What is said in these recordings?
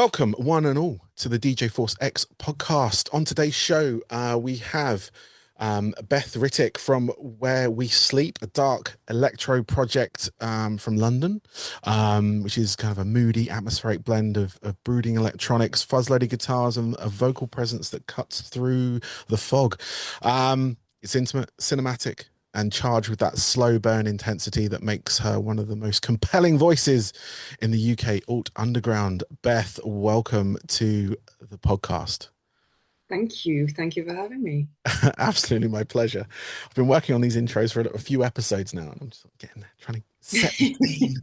Welcome, one and all, to the DJ Force X podcast. On today's show, we have Beth Rettig from Where We Sleep, a dark electro project from London, which is kind of a moody, atmospheric blend of brooding electronics, fuzz-loaded guitars, and a vocal presence that cuts through the fog. It's intimate, cinematic, and charged with that slow burn intensity that makes her one of the most compelling voices in the UK alt underground. Beth, welcome to the podcast. Thank you. Thank you for having me. Absolutely my pleasure. I've been working on these intros for a few episodes now, and I'm just getting there, trying to set the scene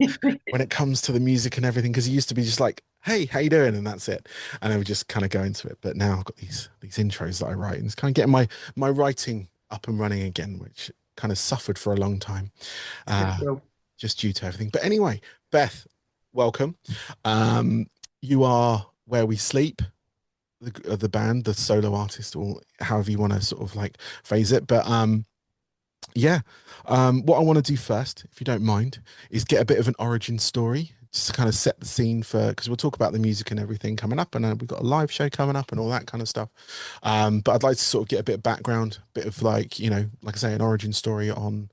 when it comes to the music and everything, because it used to be just like, hey, how you doing? And that's it. And I would just kind of go into it. But now I've got these intros that I write, and it's kind of getting my writing up and running again, which kind of suffered for a long time, uh, Typical. just due to everything. But anyway, Beth, welcome. Um, you are Where We Sleep, the band, the solo artist, or however you want to sort of like phrase it. But yeah, what I want to do first, if you don't mind, is get a bit of an origin story, just to kind of set the scene for, because we'll talk about the music and everything coming up, and we've got a live show coming up and all that kind of stuff. But I'd like to sort of get a bit of background, bit of like, like I say, an origin story on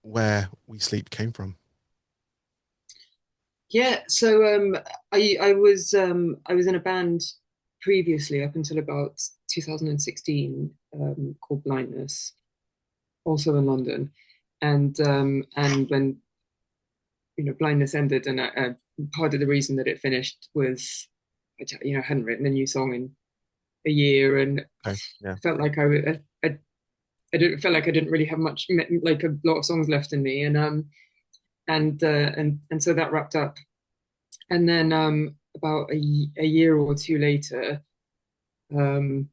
where We Sleep came from. Yeah, so I was in a band previously up until about 2016 called Blindness, also in London. And when Blindness ended, and part of the reason that it finished was I hadn't written a new song in a year, and Okay. Yeah. I felt like I didn't felt like I didn't really have much, like a lot of songs left in me, and so that wrapped up. And then about a year or two later, I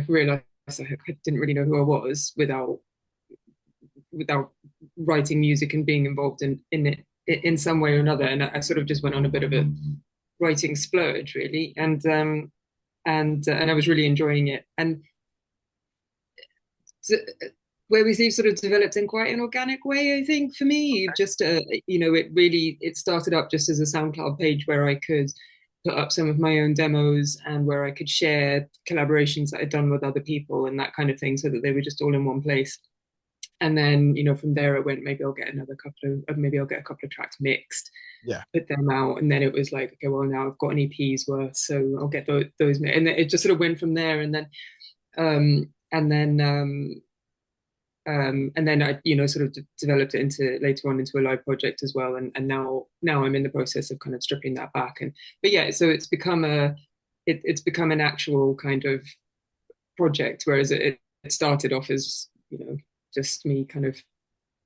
realized I didn't really know who I was without writing music and being involved in it in some way or another. And I sort of just went on a bit of a writing splurge, really, and I was really enjoying it. And where we see sort of developed in quite an organic way, I think, for me. Just it started up just as a SoundCloud page where I could put up some of my own demos and where I could share collaborations that I'd done with other people and that kind of thing, so that they were just all in one place. And then, from there, I went, maybe I'll get a couple of tracks mixed, Yeah. put them out. And then it was like, okay, well, now I've got an EP's worth, so I'll get those. And it just sort of went from there. And then I, sort of developed it into later on into a live project as well. And now I'm in the process of kind of stripping that back. But yeah, so it's become an actual kind of project, whereas it started off as, just me kind of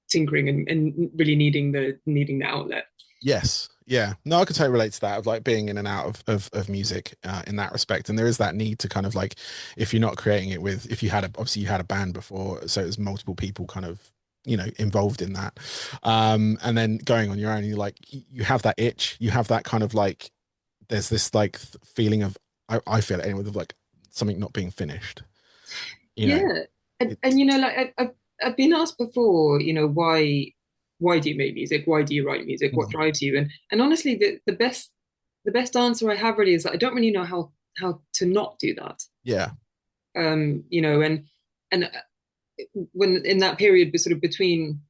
tinkering and really needing the outlet. Yes. Yeah. No, I could totally relate to that, of like being in and out of music in that respect. And there is that need to kind of like, if you're not creating it with, if you had obviously you had a band before, so it was multiple people kind of, involved in that. And then going on your own, you're like, you have that itch, you have that kind of like, there's this like feeling of, I feel it anyway, of like something not being finished, you know, Yeah, and it's, like I've been asked before, why do you make music? Why do you write music? What Mhm. drives you? And honestly, the best answer I have really is that I don't really know how to not do that. Yeah. And when in that period, sort of between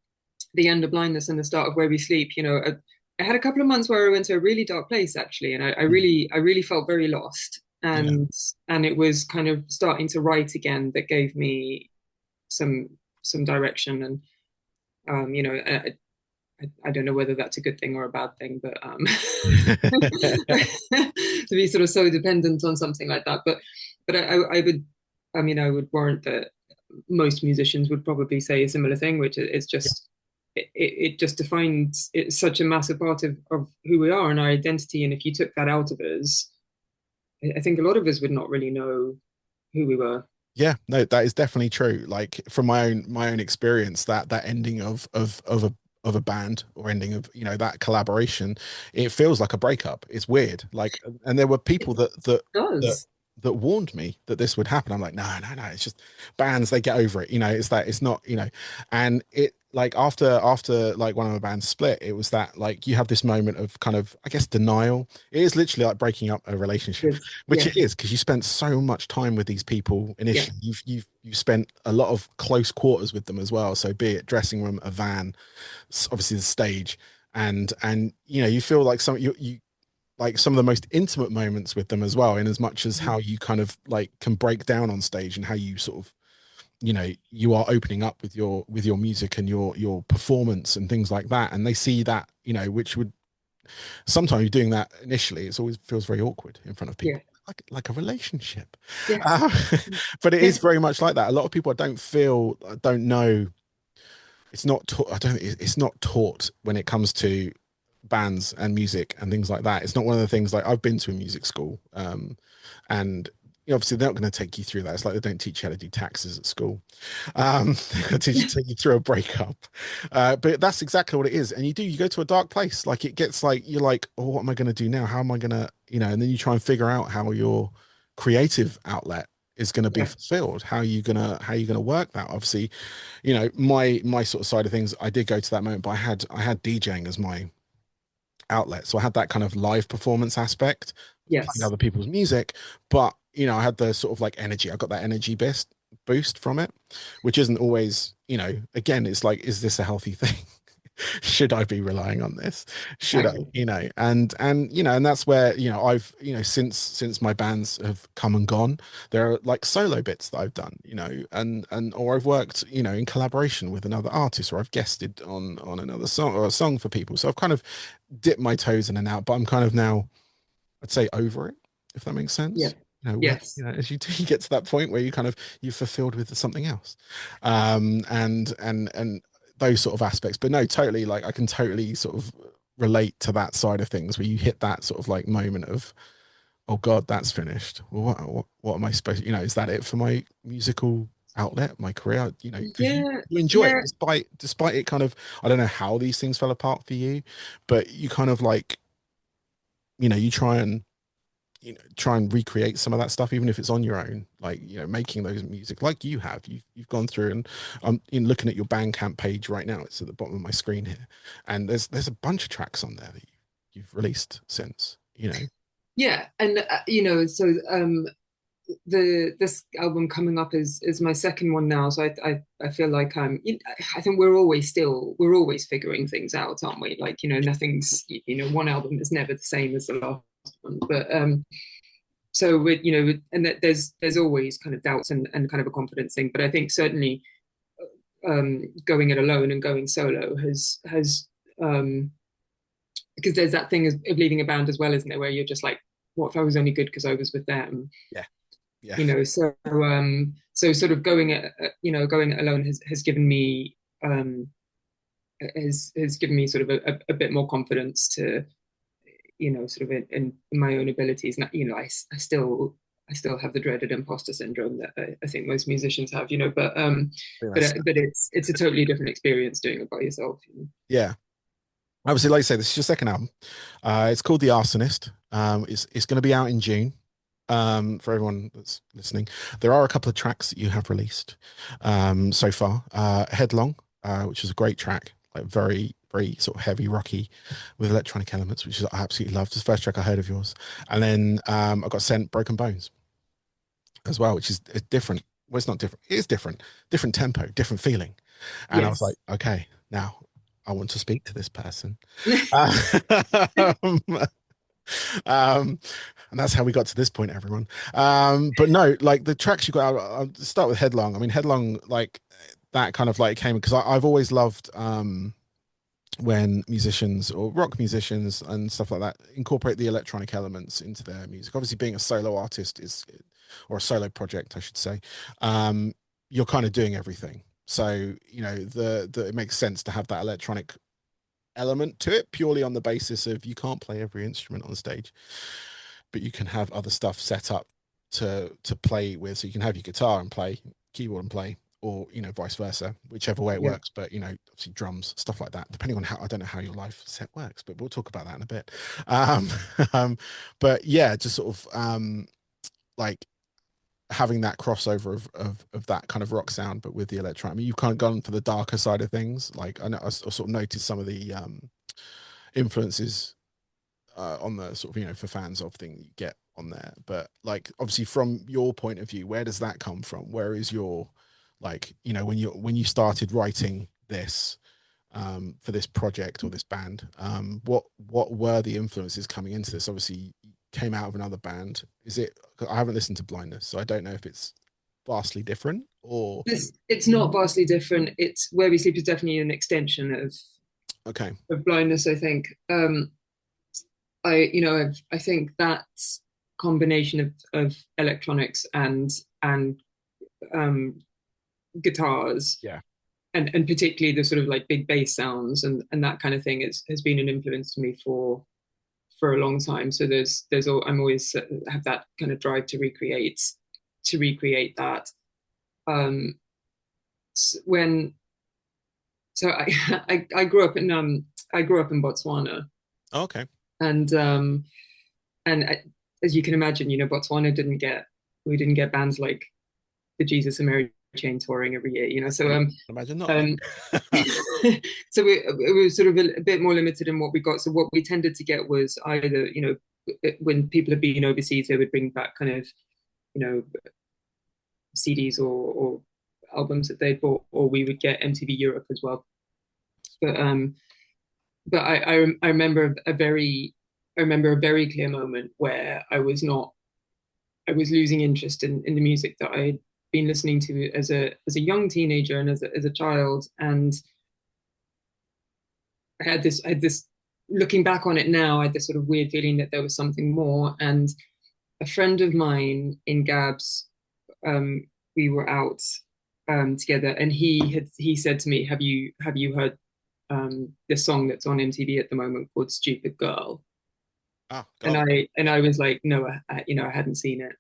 the end of Blindness and the start of Where We Sleep, I had a couple of months where I went to a really dark place, actually, and Mhm. I really felt very lost. Yeah. And it was kind of starting to write again that gave me some some direction. And I don't know whether that's a good thing or a bad thing, but to be sort of so dependent on something like that. But I would, I would warrant that most musicians would probably say a similar thing, which is just it just defines, it's such a massive part of who we are and our identity. And if you took that out of us, I think a lot of us would not really know who we were. Yeah, no, that is definitely true. Like from my own experience, that ending of a band, or ending of, that collaboration, it feels like a breakup. It's weird. Like, and there were It people that does. that warned me that this would happen. I'm like, no, no, no, it's just bands, they get over it. It's that it's not, and it like after like one of the bands split, it was that like you have this moment of kind of, I guess, denial. It is literally like breaking up a relationship, which Yeah, it is, because you spent so much time with these people yeah, initially. You've spent a lot of close quarters with them as well. So be it dressing room, a van, obviously the stage, and you feel like you like some of the most intimate moments with them as well, in as much as mhm, how you kind of like can break down on stage, and how you sort of, you are opening up with your music and your performance and things like that, and they see that, which would sometimes, you're doing that initially, it's always feels very awkward in front of yeah, people, like a relationship. yeah, uh, but it is yeah, very much like that. A lot of people, I don't know, it's not taught. I don't it's not taught when it comes to bands and music and things like that. It's not one of the things, like, I've been to a music school, and obviously they're not going to take you through that. It's like they don't teach you how to do taxes at school. They're going to yeah, take you through a breakup. But that's exactly what it is. And you go to a dark place. Like, it gets like, you're like, oh, what am I going to do now? How am I going to, and then you try and figure out how your creative outlet is going to be yeah, fulfilled. How you gonna work that? Obviously, my sort of side of things, I did go to that moment, but I had DJing as my outlet. So I had that kind of live performance aspect, playing yes, other people's music, but I had the sort of like energy. I got that energy boost from it, which isn't always, again, it's like, is this a healthy thing? Should I be relying on this? Should I, exactly. and that's where, I've, since my bands have come and gone, there are like solo bits that I've done, and or I've worked, in collaboration with another artist, or I've guested on another song, or a song for people. So I've kind of dipped my toes in and out, but I'm kind of now, I'd say, over it, if that makes Yeah, sense. yes, As you get to that point where you're fulfilled with something else, and those sort of aspects. But no, totally, like, I can totally sort of relate to that side of things, where you hit that sort of like moment of, oh God, that's finished. Well, what am I supposed? Is that it for my musical outlet, my career? Because yeah, you enjoy it, yeah, despite it kind of, I don't know how these things fell apart for you, but you kind of like, you try and recreate some of that stuff, even if it's on your own, like, making those music like you have. You've gone through, and I'm in looking at your Bandcamp page right now. It's at the bottom of my screen here, and there's a bunch of tracks on there that you've released since. yeah, and so the this album coming up is my second one now, so I feel like I think we're always figuring things out, aren't we? Like, nothing's, one album is never the same as the last one, but so with and that there's always kind of doubts and kind of a confidence thing, but I think certainly going it alone and going solo has because there's that thing of leaving a band as well, isn't there, where you're just like, what if I was only good because I was with them? Yeah, yeah, So sort of going it alone has given me has given me sort of a bit more confidence to, sort of in my own abilities. And, I still have the dreaded imposter syndrome that I think most musicians have, but it's a totally different experience doing it by yourself. yeah. Obviously, like I say, this is your second album. It's called The Arsonist. It's going to be out in June. For everyone that's listening, there are a couple of tracks that you have released so far. Headlong, which is a great track, like very, very sort of heavy, rocky, with electronic elements, which is, I absolutely loved. It's the first track I heard of yours. And then I got sent Broken Bones as well, which is different. Well, it's not different. It is different. Different tempo, different feeling. And I was like, Yes. okay, now I want to speak to this person. Um, um, and that's how we got to this point, everyone. But no, like the tracks you got, I'll start with Headlong. I mean, Headlong, like, that kind of like came because I've always loved when musicians or rock musicians and stuff like that incorporate the electronic elements into their music. Obviously, being a solo artist is, or a solo project, I should say, um, you're kind of doing everything. So, the it makes sense to have that electronic element to it, purely on the basis of, you can't play every instrument on stage, but you can have other stuff set up to play with. So you can have your guitar and play, keyboard and play, or vice versa, whichever way it Yeah. works. But obviously drums, stuff like that, depending on how, I don't know how your live set works, but we'll talk about that in a bit. um, but yeah, just sort of like having that crossover of that kind of rock sound, but with the electro. I mean, you've kind of gone for the darker side of things. Like I know I sort of noticed some of the influences on the sort of, for fans of thing you get on there. But like obviously from your point of view, where does that come from? Where is your, like, when you started writing this for this project or this band, what were the influences coming into this? Obviously you came out of another band. Is it, I haven't listened to Blindness, so I don't know if it's vastly different or It's not vastly different. It's Where We Sleep is definitely an extension okay. of Blindness, I think. I think that combination of electronics and um, guitars, Yeah. and particularly the sort of like big bass sounds and that kind of thing has been an influence to me for a long time. So I'm always have that kind of drive to recreate that. Um, when so I grew up in Botswana, Okay. and as you can imagine, Botswana we didn't get bands like the Jesus and Mary Chain touring every year, so Imagine not, um yeah. so we were sort of a bit more limited in what we got. So what we tended to get was either, when people had been overseas, they would bring back kind of, you know, CDs or albums that they'd bought, or we would get MTV Europe as well. But I remember I remember a very clear moment where I was losing interest in the music that I'd been listening to as a young teenager and as a child. And I had this, looking back on it now, I had this sort of weird feeling that there was something more. And a friend of mine in Gabs, um, we were out together, and he said to me, have you heard this song that's on MTV at the moment called Stupid Girl? Ah, And garbage. Yeah. I was like, no, I hadn't seen it.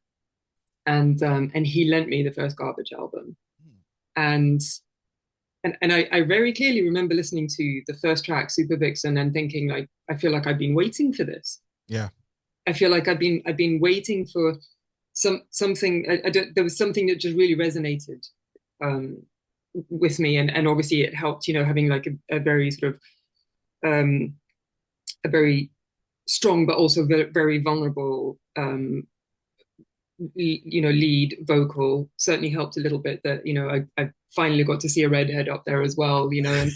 And he lent me the first Garbage album. Hmm. And I very clearly remember listening to the first track, Super Vixen, and thinking, like, I feel like I've been waiting for this. Yeah. I feel like I've been waiting for something. I don't, there was something that just really resonated um, with me, and obviously it helped, having like a very sort of um, a very strong but also very, very vulnerable lead vocal certainly helped a little bit. That, I finally got to see a redhead up there as well, and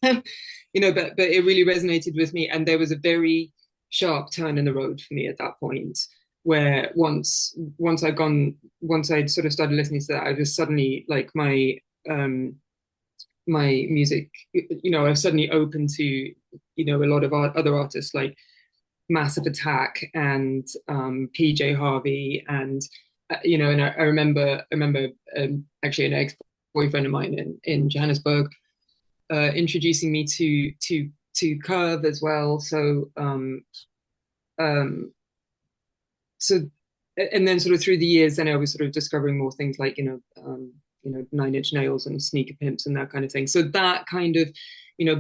but it really resonated with me. And there was a very sharp turn in the road for me at that point, where once I'd sort of started listening to that, I was suddenly like my music, I was suddenly open to, a lot of other artists like Massive Attack and PJ Harvey, and and I remember actually an ex boyfriend of mine in Johannesburg introducing me to Curve as well. Um, so and then sort of through the years, then I was sort of discovering more things like, Nine Inch Nails and Sneaker Pimps and that kind of thing. So that kind of,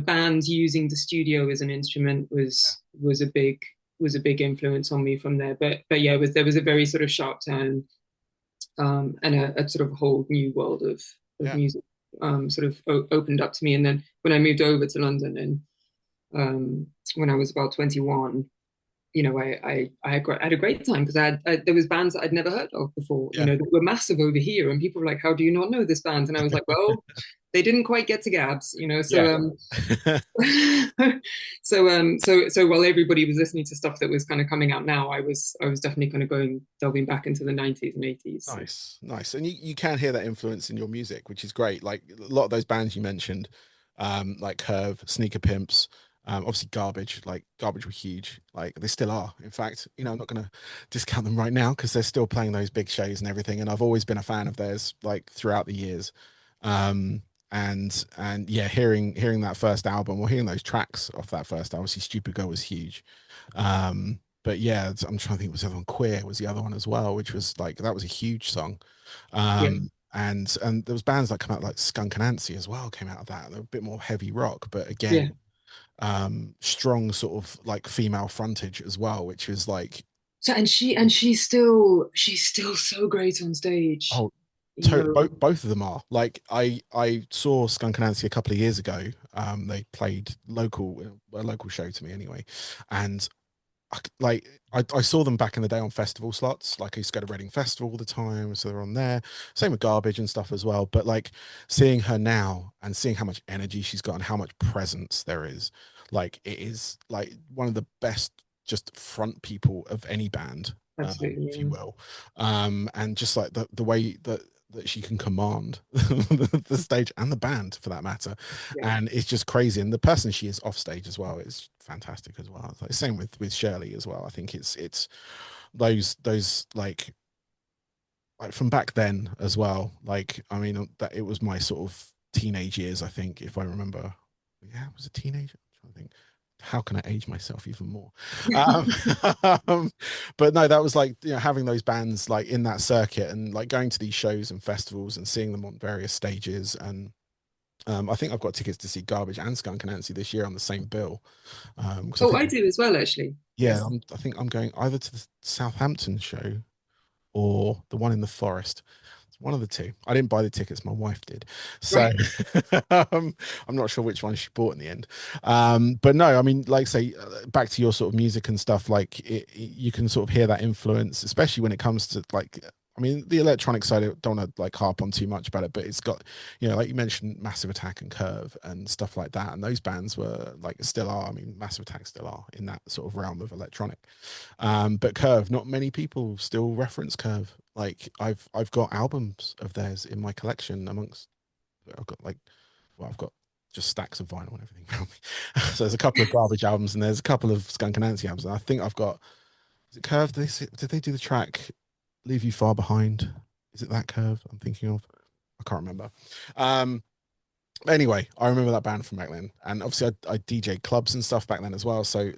bands using the studio as an instrument was a big influence on me from there. But yeah, there was a very sort of sharp turn, and a sort of whole new world of Yeah. music sort of opened up to me. And then when I moved over to London, and when I was about 21, I had a great time, because there was bands that I'd never heard of before, Yeah. that were massive over here, and people were like, "How do you not know this band?" And I was like, "Well, they didn't quite get to Gabs, Yeah. so while everybody was listening to stuff that was kind of coming out now, I was definitely kind of delving back into the 90s and 80s. So. Nice, nice. And you can hear that influence in your music, which is great. Like a lot of those bands you mentioned, like Curve, Sneaker Pimps, obviously Garbage were huge. Like they still are. In fact, I'm not gonna discount them right now because they're still playing those big shows and everything. And I've always been a fan of theirs, like throughout the years. Um, and yeah, hearing that first album or hearing those tracks off that first album, obviously Stupid Girl was huge. But yeah, I'm trying to think, was the other one Queer was the other one as well, which was like that was a huge song. Yeah, And there was bands that come out like Skunk and Anansie as well came out of that. They're a bit more heavy rock, but yeah, again, strong sort of like female frontage as well, which was like So she's still so great on stage, Oh, you know. both of them are. Like I saw Skunk Anansie a couple of years ago. They played a local show to me anyway, and I saw them back in the day on festival slots. Like I used to go to Reading Festival all the time, so they're on there. Same with Garbage and stuff as well. But like seeing her now and seeing how much energy she's got and how much presence there is, like it is like one of the best just front people of any band, Absolutely, if you yeah. will. And just like the way that she can command the stage and the band for that matter, Yeah. and it's just crazy. And the person she is off stage as well is fantastic as well. It's like same with Shirley as well. I think it's those like from back then as well. Like I mean that it was my sort of teenage years. I think if I remember, yeah, I was a teenager. I'm trying to think. How can I age myself even more? Um, um, but no, that was like having those bands like in that circuit and like going to these shows and festivals and seeing them on various stages. And I think I've got tickets to see Garbage and Skunk Anansie this year on the same bill. Because I Oh, think, I do as well, actually. yeah, Yes. I think I'm going either to the Southampton show or the one in the Forest. It's one of the two. I didn't buy the tickets, my wife did. So Right. I'm not sure which one she bought in the end. But no, I mean, like say back to your sort of music and stuff, like you can sort of hear that influence, especially when it comes to like I mean, the electronic side, I don't want to like harp on too much about it, but it's got, like you mentioned, Massive Attack and Curve and stuff like that. And those bands were like, still are. I mean, Massive Attack still are in that sort of realm of electronic. But Curve, not many people still reference Curve. Like I've got albums of theirs in my collection amongst I've got like well I've got just stacks of vinyl and everything around me. So there's a couple of Garbage albums and there's a couple of Skunk Anansie albums. And I think I've got is it Curve? Did they do the track Leave You Far Behind? Is it that Curve I'm thinking of? I can't remember. Um, anyway, I remember that band from back then, and obviously I DJ clubs and stuff back then as well. So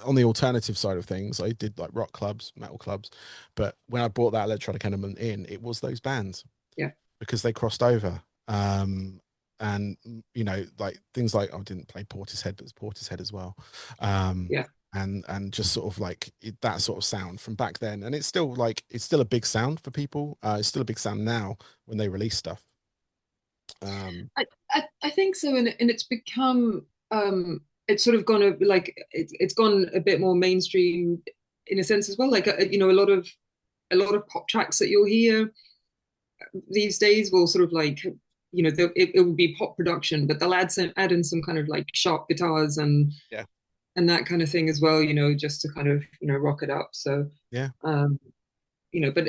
on the alternative side of things, I did like rock clubs, metal clubs, but when I brought that electronic element in, it was those bands Yeah. because they crossed over. And like things like I didn't play Portishead, but it's Portishead as well. Um, Yeah. and just sort of like that sort of sound from back then, and it's still a big sound for people. It's still a big sound now when they release stuff. Um, I think so, and it's become it's sort of gone it's gone a bit more mainstream in a sense as well. Like a lot of pop tracks that you'll hear these days will sort of like it will be pop production, but they'll add in some kind of like sharp guitars yeah, and that kind of thing as well. Just to kind of rock it up. So yeah. um, but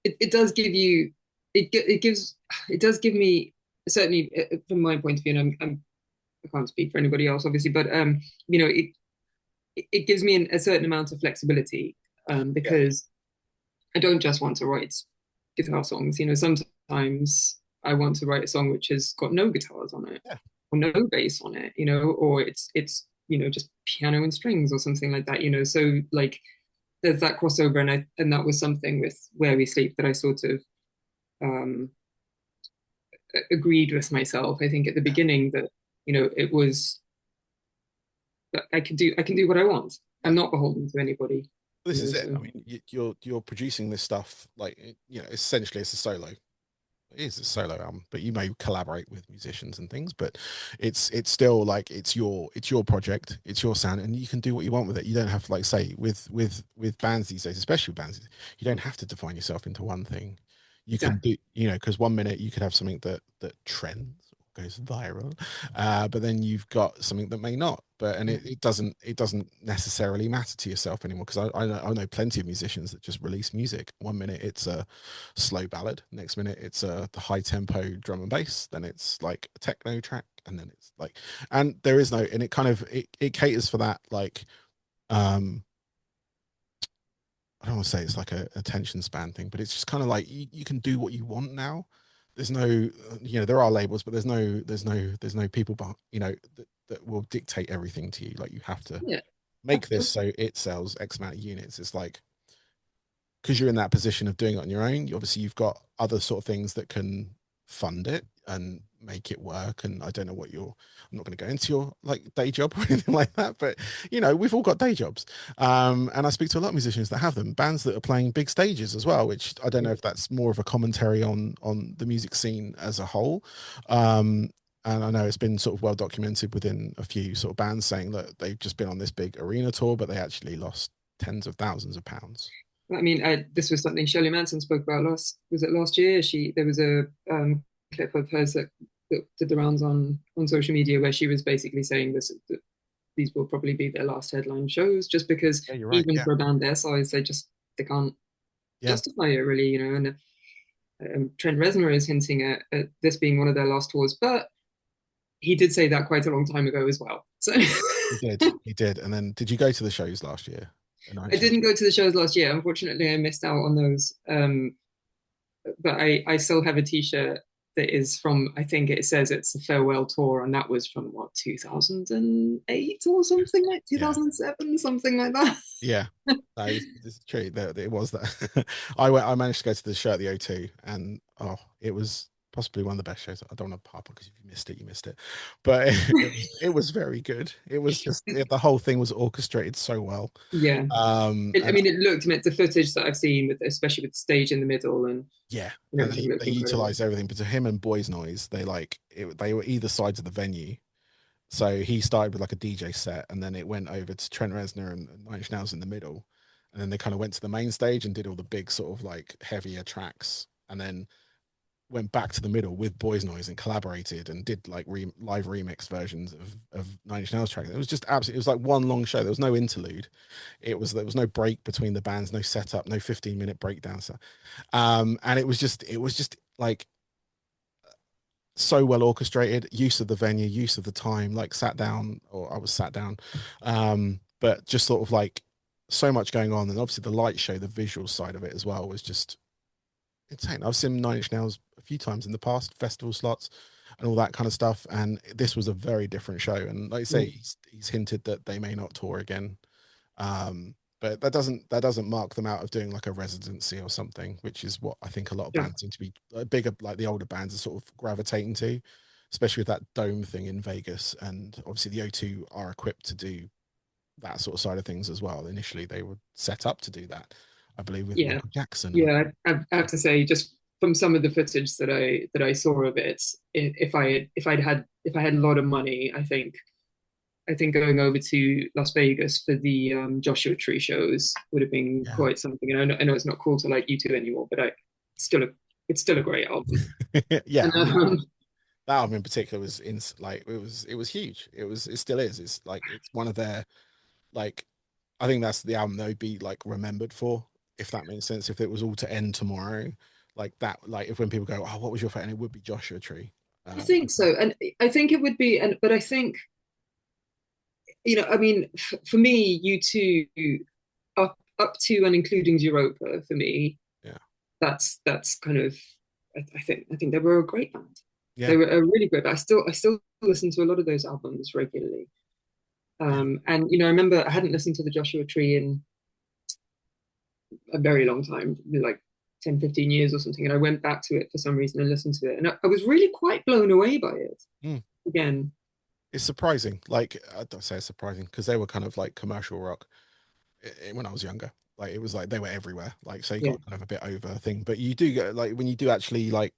it does give you it does give me certainly from my point of view, and I can't speak for anybody else obviously, but it gives me a certain amount of flexibility Yeah, because I don't just want to write guitar songs. Sometimes I want to write a song which has got no guitars on it yeah. or no bass on it, or it's just piano and strings or something like that. So like there's that crossover, and that was something with Where We Sleep that I sort of um, agreed with myself. I think at the Yeah. beginning that it was that I can do what I want. Yeah. I'm not beholden to anybody. This is it. I So mean, you're producing this stuff like essentially it's a solo. It is a solo album, but you may collaborate with musicians and things, but it's still like it's your project, it's your sound, and you can do what you want with it. You don't have to like say with bands these days, especially with bands, you don't have to define yourself into one thing. You can exactly. do, because one minute you could have something that trends or goes viral, but then you've got something that may not. But and Yeah. it doesn't necessarily matter to yourself anymore because I know plenty of musicians that just release music. One minute it's a slow ballad, next minute it's the high tempo drum and bass, then it's like a techno track, and then it's like, and there is no, and it kind of it caters for that like um I don't want to say it's like a attention span thing, but it's just kind of like you can do what you want now. There's no, there are labels, but there's no people, but that will dictate everything to you. Like you have to Yeah. make this so it sells X amount of units. It's like because you're in that position of doing it on your own. Obviously, you've got other sort of things that can fund it and make it work. And I don't know what your, I'm not going to go into your like day job or anything like that, but you know, we've all got day jobs. And I speak to a lot of musicians that have them, bands that are playing big stages as well, which I don't know if that's more of a commentary on the music scene as a whole. Um, and I know it's been sort of well documented within a few sort of bands saying that they've just been on this big arena tour, but they actually lost tens of thousands of pounds. I mean, this was something Shirley Manson spoke about was it last year? There was a clip of hers that did the rounds on social media where she was basically saying this that these will probably be their last headline shows, just because Yeah, you're right. even Yeah. for a band their size, they can't Yeah. justify it really, you know. And Trent Reznor is hinting at this being one of their last tours, but he did say that quite a long time ago as well. So He did. He did. And then did you go to the shows last year? The night I shows? didn't go to the shows last year. Unfortunately, I missed out on those. But I still have a T-shirt that is from, I think it says it's a farewell tour, and that was from what, 2008 or something, like Yeah. 2007, something like that. Yeah. No, it's true. That it was that. I managed to go to the show at the O2, and oh, it was possibly one of the best shows. I don't want to pop because if you missed it, you missed it. But it was very good. It was just the whole thing was orchestrated so well. Yeah. I And mean, it looked, the footage that I've seen, especially with the stage in the middle yeah, and and everything, they looked incredible. utilized everything. But to him and Boys Noise, they were either sides of the venue. So he started with like a DJ set, and then it went over to Trent Reznor and Nine Inch Nails in the middle, and then they kind of went to the main stage and did all the big sort of like heavier tracks, and then went back to the middle with Boys Noise and collaborated and did like live remix versions of Nine Inch Nails tracks. It was just absolutely, it was like one long show. There was no interlude. There was no break between the bands, no setup, no 15-minute breakdown. So, and it was just like so well orchestrated, use of the venue, use of the time, like sat down, or I was sat down, but just sort of like so much going on. And obviously the light show, the visual side of it as well was just insane. I've seen Nine Inch Nails a few times in the past, festival slots and all that kind of stuff, and this was a very different show. And like I say, Yeah. he's hinted that they may not tour again, but that doesn't mark them out of doing like a residency or something, which is what I think a lot of Yeah. bands seem to be bigger, like the older bands are sort of gravitating to, especially with that dome thing in Vegas. And obviously the O2 are equipped to do that sort of side of things as well. Initially, they were set up to do that, I believe, with Yeah. Michael Jackson. And Yeah. I have to say, just from some of the footage that I saw of it, if I had a lot of money, I think going over to Las Vegas for the Joshua Tree shows would have been yeah, quite something. And I know it's not cool to like U2 anymore, but it's still a it's still a great album. yeah. And I mean that album in particular was in like it was huge. It still is. It's like it's one of their like I think that's the album they'd be like remembered for, if that makes sense. If it was all to end tomorrow, like that, like if when people go, "Oh, what was your favorite?" and it would be Joshua Tree. I I think think, so, and I think it would be, and but I think I mean, for me, U2 up to and including Europa for me, yeah, that's kind of I think they were a great band. yeah, They were a really great band. I still listen to a lot of those albums regularly. yeah. And I remember I hadn't listened to the Joshua Tree in a very long time, like 10, 15 years or something. And I went back to it for some reason and listened to it. And I was really quite blown away by it Mm. again. It's surprising. Like I don't say it's surprising because they were kind of like commercial rock when I was younger. Like it was like they were everywhere. Like so you Yeah. got kind of a bit over thing, but you do get like when you do actually like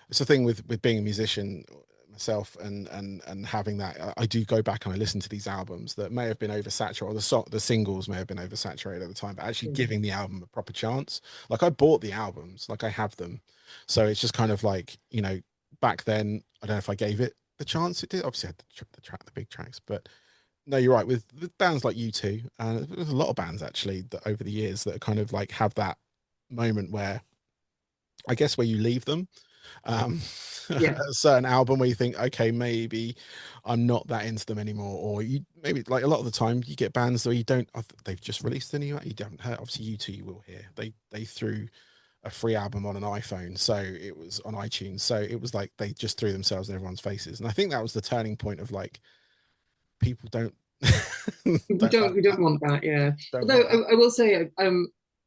it's the thing with being a musician myself and having that I do go back and I listen to these albums that may have been oversaturated or the singles may have been oversaturated at the time, but actually Yeah. giving the album a proper chance. Like I bought the albums, like I have them, so it's just kind of like back then I don't know if I gave it the chance it did. Obviously I had the big tracks, but no, you're right with bands like U2, and there's a lot of bands actually that over the years that kind of like have that moment where I guess where you leave them, um Yeah. a certain album where you think okay maybe I'm not that into them anymore, or you maybe like a lot of the time you get bands where you don't they've just released a new you haven't heard. Obviously U2 you will hear they threw a free album on an iPhone, so it was on iTunes, so it was like they just threw themselves in everyone's faces, and I think that was the turning point of like people don't don't like We that, don't want that, yeah. don't Although want that. I will say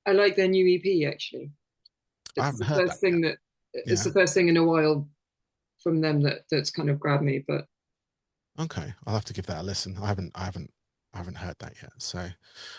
I like their new EP actually. I It's haven't the heard that first yet. thing that it's Yeah, the first thing in a while from them that's kind of grabbed me. But Okay, I'll have to give that a listen. I haven't heard that yet, so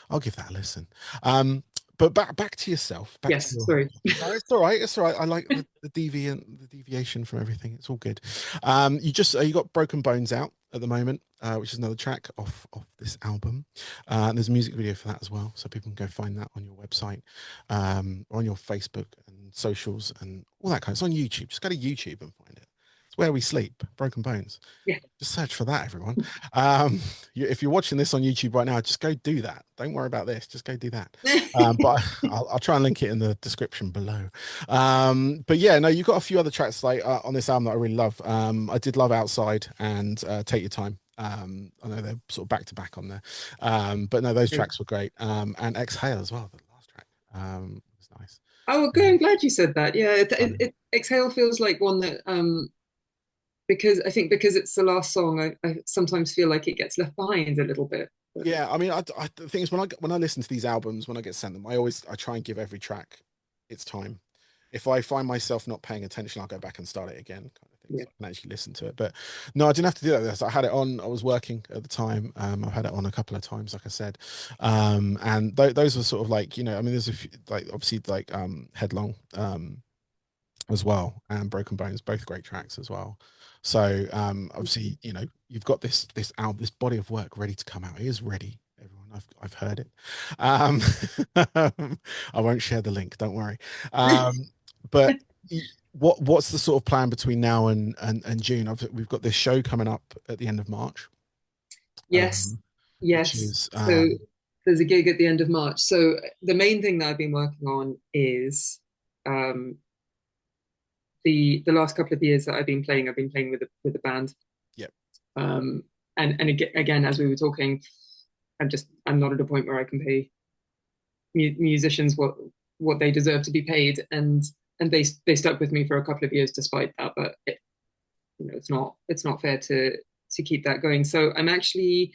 I'll give that a listen. Um, but back to yourself, back to yes, your. sorry. No, it's all right. It's all right. I like the deviant, the deviation from everything. It's all good. You got Broken Bones out at the moment, which is another track off this album. And there's a music video for that as well, so people can go find that on your website, or on your Facebook and socials and all that kind. It's on YouTube. Just go to YouTube and find it. It's Where We Sleep, Broken Bones. Yeah. Just search for that, everyone. Um, if you're watching this on YouTube right now, just go do that. Don't worry about this. Just go do that. But I'll try and link it in the description below. But yeah, no, you've got a few other tracks like on this album that I really love. I did love Outside and Take Your Time. I know they're sort of back to back on there. But no, those tracks were great. And Exhale as well, the last track. Was nice. Oh, okay. I'm glad you said that. Yeah, Exhale feels like one that because I think because it's the last song, I sometimes feel like it gets left behind a little bit. But Yeah, I mean, the thing is, when I listen to these albums, when I get sent them, I try and give every track its time. If I find myself not paying attention, I'll go back and start it again, kind of thing, yeah, so I can actually listen to it. But no, I didn't have to do that. I had it on. I was working at the time. I've had it on a couple of times, like I said, and those were sort of like, I mean, there's a few, like obviously like Headlong, as well, and Broken Bones, both great tracks as well. So obviously, you've got this album, this body of work ready to come out. It is ready, everyone. I've heard it. Um, I won't share the link, don't worry. But what's the sort of plan between now and June? We've got this show coming up at the end of March, yes, which yes. is So there's a gig at the end of March. So the main thing that I've been working on is um, the last couple of years that I've been playing with a band. yeah, Um, and again, as we were talking, I'm not at a point where I can pay musicians what they deserve to be paid, and they stuck with me for a couple of years despite that. But it's not fair to keep that going. So I'm actually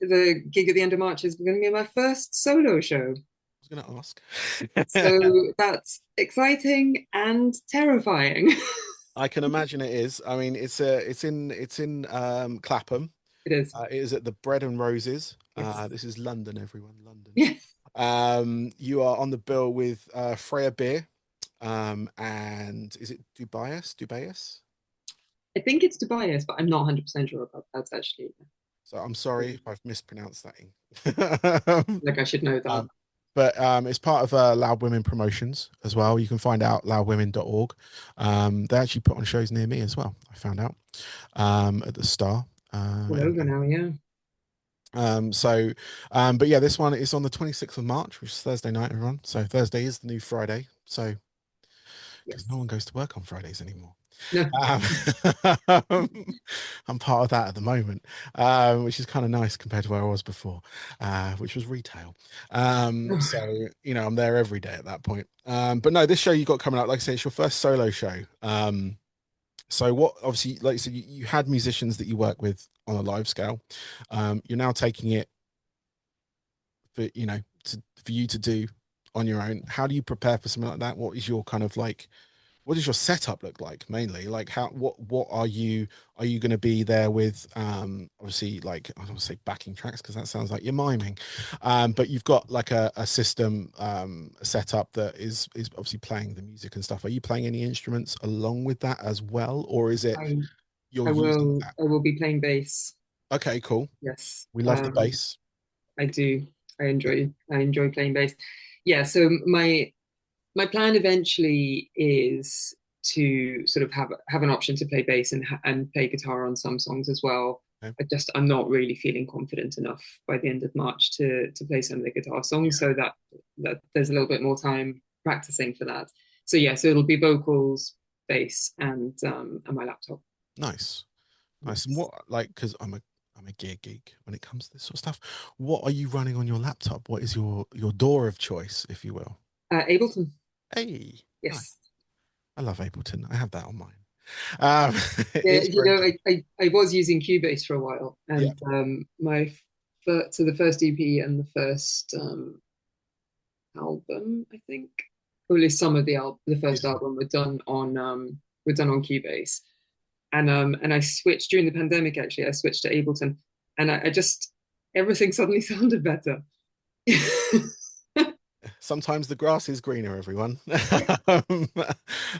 the gig at the end of March is going to be my first solo show. I was gonna ask. So that's exciting and terrifying. I can imagine it is. I mean, it's in Clapham. It is. It is at the Bread and Roses. Yes. This is London, everyone, London. Yeah. You are on the bill with Freya Beer, and is it Dubaius? Dubaius? I think it's Tobias, but I'm not 100% sure about that actually. So I'm sorry if I've mispronounced that. Like I should know that. um, but it's part of Loud Women Promotions as well. You can find out loudwomen.org. They actually put on shows near me as well. I found out at the Star. All over now, yeah. So, but yeah, this one is on the 26th of March, which is Thursday night, everyone. So Thursday is the new Friday. So, because no Yes. one goes to work on Fridays anymore. No. Um, I'm part of that at the moment, which is kind of nice compared to where I was before, which was retail. So, I'm there every day at that point. But no, this show you got coming out, like I say, it's your first solo show. So what, obviously, like you said, you had musicians that you work with on a live scale. You're now taking it for you to do on your own. How do you prepare for something like that? What is your kind of like, what does your setup look like mainly? Like what are you going to be there with? Obviously, like, I don't want to say backing tracks because that sounds like you're miming. But you've got like a system set up that is obviously playing the music and stuff. Are you playing any instruments along with that as well, or is it I you're using that? I will be playing bass. Okay, cool. Yes. We love the bass. I do. Yeah. I enjoy playing bass. Yeah, so my plan eventually is to sort of have an option to play bass and play guitar on some songs as well. Okay. I'm not really feeling confident enough by the end of March to play some of the guitar songs, so that there's a little bit more time practicing for that. So yeah, so it'll be vocals, bass, and my laptop. Nice. Nice. And Yes. what, like, because I'm a gear geek when it comes to this sort of stuff. What are you running on your laptop? What is your door of choice, if you will? Ableton. Hey, nice. Yes. I love Ableton. I have that on mine. Um, Yeah, it's very good. I was using Cubase for a while, Yeah. and so the first EP and the first album, I think, or at least some of the first Yeah. album were done on were done on Cubase. And I switched during the pandemic. Actually, I switched to Ableton, and I just everything suddenly sounded better. Sometimes the grass is greener, everyone.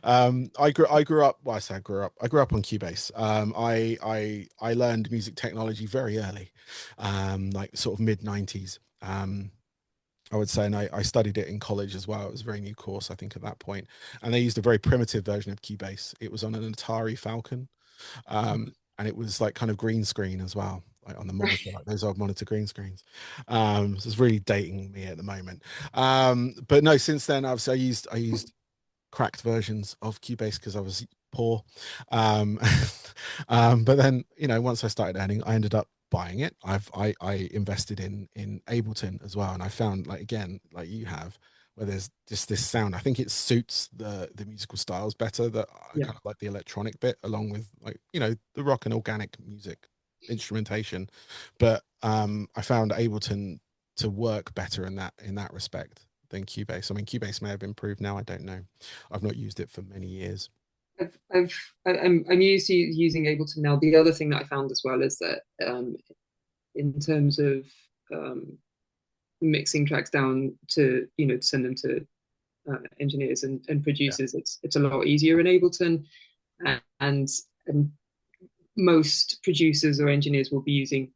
um, I grew up. Well, I say I grew up. I grew up on Cubase. I learned music technology very early, like sort of mid 90s. I would say, and I studied it in college as well. It was a very new course, I think, at that point. And they used a very primitive version of Cubase. It was on an Atari Falcon, and it was like kind of green screen as well, like on the monitor, like those old monitor green screens. So it's really dating me at the moment. But no, since then, obviously, I used cracked versions of Cubase because I was poor. Um, but then, once I started earning, I ended up buying it. I invested in Ableton as well, and I found, like, again, like you have, where there's just this sound. I think it suits the musical styles better. That I Yeah, kind of like the electronic bit along with, like, the rock and organic music instrumentation. But I found Ableton to work better in that respect than Cubase. I mean, Cubase may have improved now. I don't know. I've not used it for many years. I'm used to using Ableton now. The other thing that I found as well is that in terms of um, mixing tracks down to to send them to engineers and Yeah. producers, it's a lot easier in Ableton, and and most producers or engineers will be using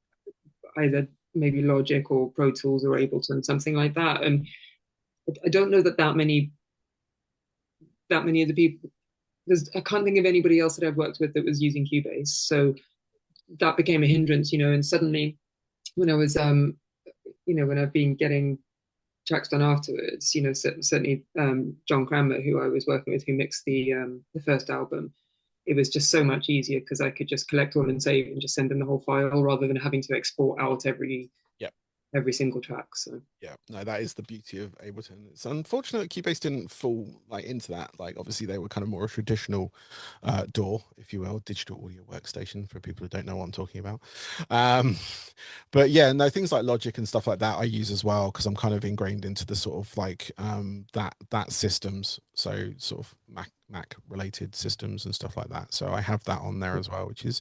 either maybe Logic or Pro Tools or Ableton, something like that. And I don't know that many of the people. I can't think of anybody else that I've worked with that was using Cubase, so that became a hindrance, and suddenly when I was when I've been getting tracks done afterwards, certainly John Cranmer, who I was working with, who mixed the first album, it was just so much easier because I could just collect all and save and just send them the whole file rather than having to export out Yeah. every single track. So Yeah, no, that is the beauty of Ableton. It's unfortunate that Cubase didn't fall like into that. Like, obviously, they were kind of more a traditional DAW, if you will, digital audio workstation, for people who don't know what I'm talking about. Um, but yeah, no, things like Logic and stuff like that I use as well because I'm kind of ingrained into the sort of like that systems, so sort of Mac related systems and stuff like that. So I have that on there as well, which is,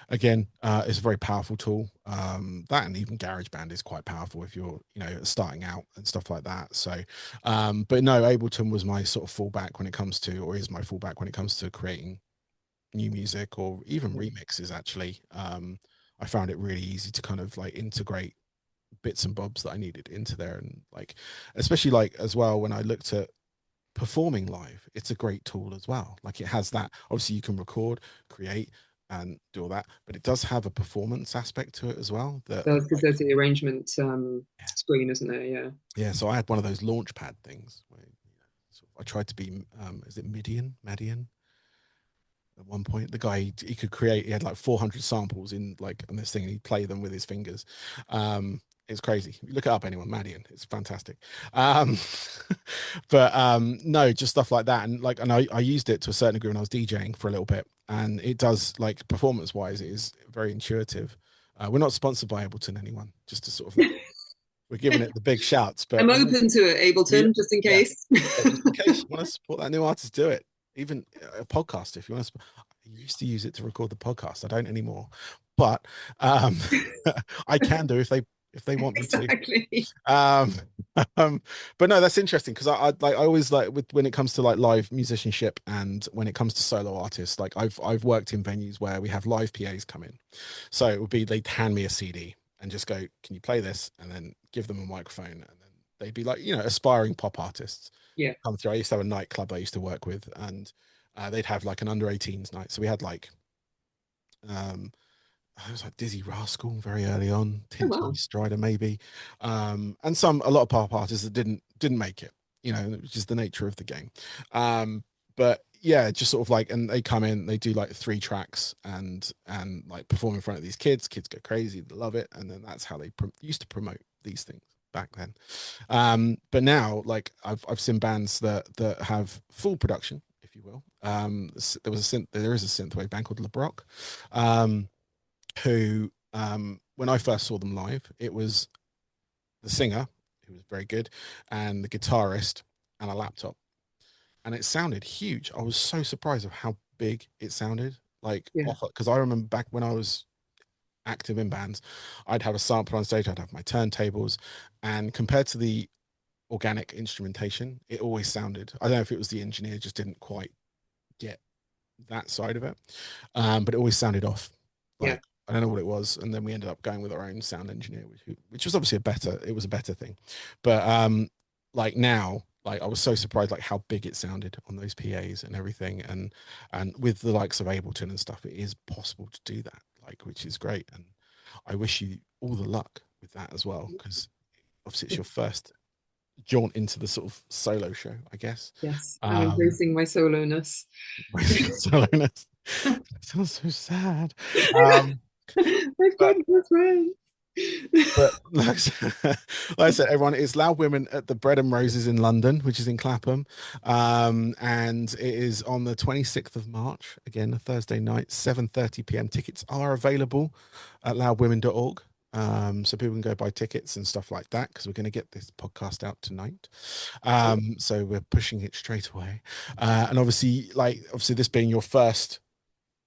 again, it's a very powerful tool. That, and even GarageBand is quite powerful if you're starting out and stuff like that. So but no, Ableton was my sort of fallback when it comes to, or is my fallback when it comes to creating new music or even remixes, actually. I found it really easy to kind of like integrate bits and bobs that I needed into there, and like, especially like as well when I looked at performing live, it's a great tool as well. Like, it has that, obviously you can record, create, and do all that, but it does have a performance aspect to it as well, that that's because like, there's the arrangement yeah, screen, isn't there? Yeah. yeah. So I had one of those launch pad things where, sort of, I tried to be is it Madian at one point. The guy, he could create, he had like 400 samples in like on this thing, and he'd play them with his fingers. It's crazy. Look it up, anyone. Madian, it's fantastic. um but no, just stuff like that. And like, and I used it to a certain degree when I was DJing for a little bit, and it does, like, performance wise, it is very intuitive. We're not sponsored by Ableton, anyone, just to sort of, like, we're giving it the big shouts, but I'm open to it, yeah, Ableton, just in yeah, case. yeah, just in case you want to support that new artist, do it. Even a podcast, if you want to. I used to use it to record the podcast. I don't anymore, but um, I can do if they want me to. Exactly. Um, but no, that's interesting because I always like, with when it comes to like live musicianship and when it comes to solo artists, like I've worked in venues where we have live PAs come in, so it would be they'd hand me a CD and just go, "Can you play this?" and then give them a microphone, and then they'd be like, aspiring pop artists Yeah. come through. I used to have a nightclub I used to work with, and they'd have like an under 18s night, so we had like um it was like Dizzy Rascal very early on, Oh Tinchy wow. Strider maybe, and a lot of pop artists that didn't make it, which is the nature of the game. But yeah, just sort of like, and they come in, they do like 3 tracks and like perform in front of these kids. Kids go crazy, they love it, and then that's how they used to promote these things back then. But now, like, I've seen bands that have full production, if you will. There is a synthwave band called LeBrock. Um, who, when I first saw them live, it was the singer, who was very good, and the guitarist, and a laptop, and it sounded huge. I was so surprised of how big it sounded like Yeah. off, because I remember back when I was active in bands, I'd have a sampler on stage, I'd have my turntables, and compared to the organic instrumentation, it always sounded, I don't know if it was the engineer just didn't quite get that side of it. But it always sounded off. Yeah. Like I don't know what it was, and then we ended up going with our own sound engineer, which was obviously a better. It was a better thing, but like now, like I was so surprised like how big it sounded on those PAs and everything, and with the likes of Ableton and stuff, it is possible to do that, like which is great, and I wish you all the luck with that as well, because obviously it's your first jaunt into the sort of solo show, I guess. Yes. I'm Um, embracing my solo-ness. Salonist. It sounds so sad. Um, I've got but no friends. like, like I said, everyone, it's Loud Women at the Bread and Roses in London, which is in Clapham. And it is on the 26th of March, again, a Thursday night, 7:30 p.m. Tickets are available at loudwomen.org. So people can go buy tickets and stuff like that because we're going to get this podcast out tonight. So we're pushing it straight away. And obviously, obviously, this being your first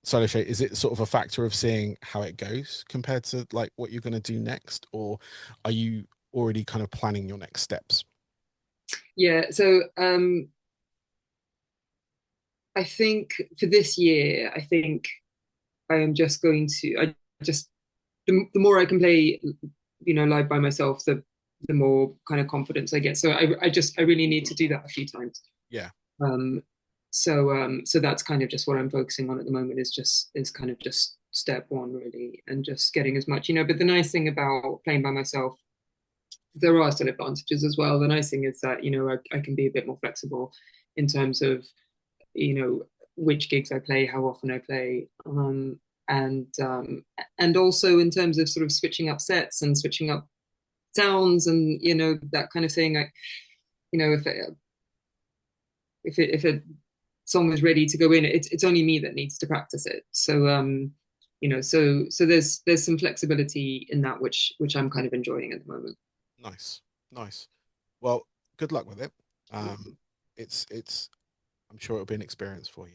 solo show, is it sort of a factor of seeing how it goes compared to like what you're going to do next, or are you already kind of planning your next steps? Yeah, so I think for this year, I think I am just going to I just the more I can play, live by myself, the more kind of confidence I get. So I really need to do that a few times. Yeah, Um, so that's kind of just what I'm focusing on at the moment is kind of just step one really, and just getting as much. But the nice thing about playing by myself, there are still advantages as well. The nice thing is that I can be a bit more flexible in terms of you know which gigs I play, how often I play, and also in terms of sort of switching up sets and switching up sounds and that kind of thing. If a song is ready to go in, it's only me that needs to practice it. So so there's some flexibility in that which I'm kind of enjoying at the moment. nice, nice. Well, good luck with it. Um, it's I'm sure it'll be an experience for you.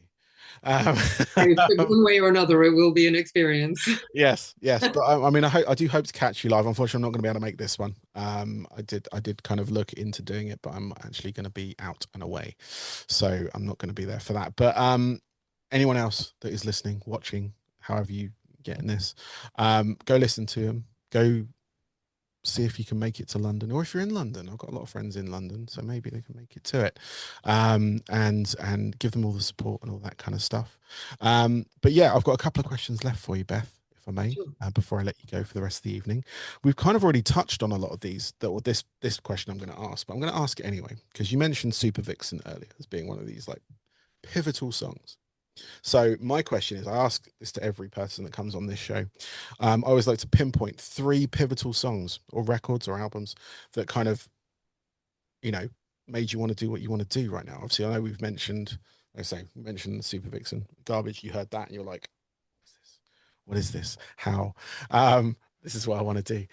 Um, One way or another, it will be an experience. yes, yes, but I mean, I do hope to catch you live. Unfortunately, I'm not going to be able to make this one. I did kind of look into doing it, but I'm actually going to be out and away, so I'm not going to be there for that. But anyone else that is listening, watching, however you getting this, go listen to him. Go see if you can make it to London, or if you're in London, I've got a lot of friends in London, so maybe they can make it to it, and give them all the support and all that kind of stuff. But yeah, I've got a couple of questions left for you, Beth, if I may, Sure. before I let you go for the rest of the evening. We've kind of already touched on a lot of these, or this question I'm going to ask, but I'm going to ask it anyway because you mentioned Super Vixen earlier as being one of these like pivotal songs. So my question is, I ask this to every person that comes on this show. I always like to pinpoint three pivotal songs or records or albums that kind of, you know, made you want to do what you want to do right now. Obviously, I know we've mentioned, like I say, we mentioned Super Vixen, Garbage. You heard that and you're like, what's this? What is this? How? This is what I want to do.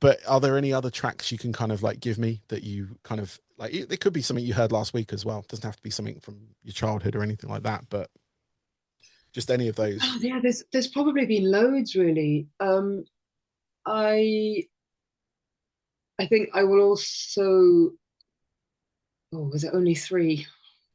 But are there any other tracks you can kind of like give me that you kind of like? It could be something you heard last week as well. It doesn't have to be something from your childhood or anything like that, but just any of those. Oh yeah, there's probably been loads really. I I think I will also. Oh, was it only three?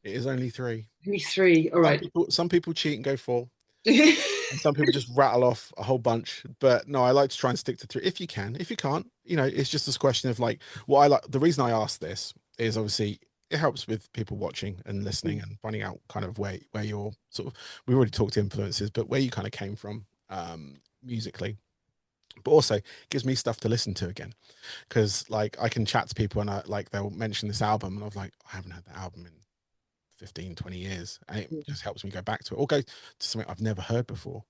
It is only three. Only three. All right. Some people cheat and go four, and some people just rattle off a whole bunch. But no, I like to try and stick to three if you can. If you can't, it's just this question of like what I like. The reason I ask this is obviously it helps with people watching and listening and finding out kind of where you're sort of. We already talked influences, but where you kind of came from musically. But also gives me stuff to listen to again because like I can chat to people and I like they'll mention this album and I'm like I haven't heard that album in 15, 20 years, and it just helps me go back to it or go to something I've never heard before,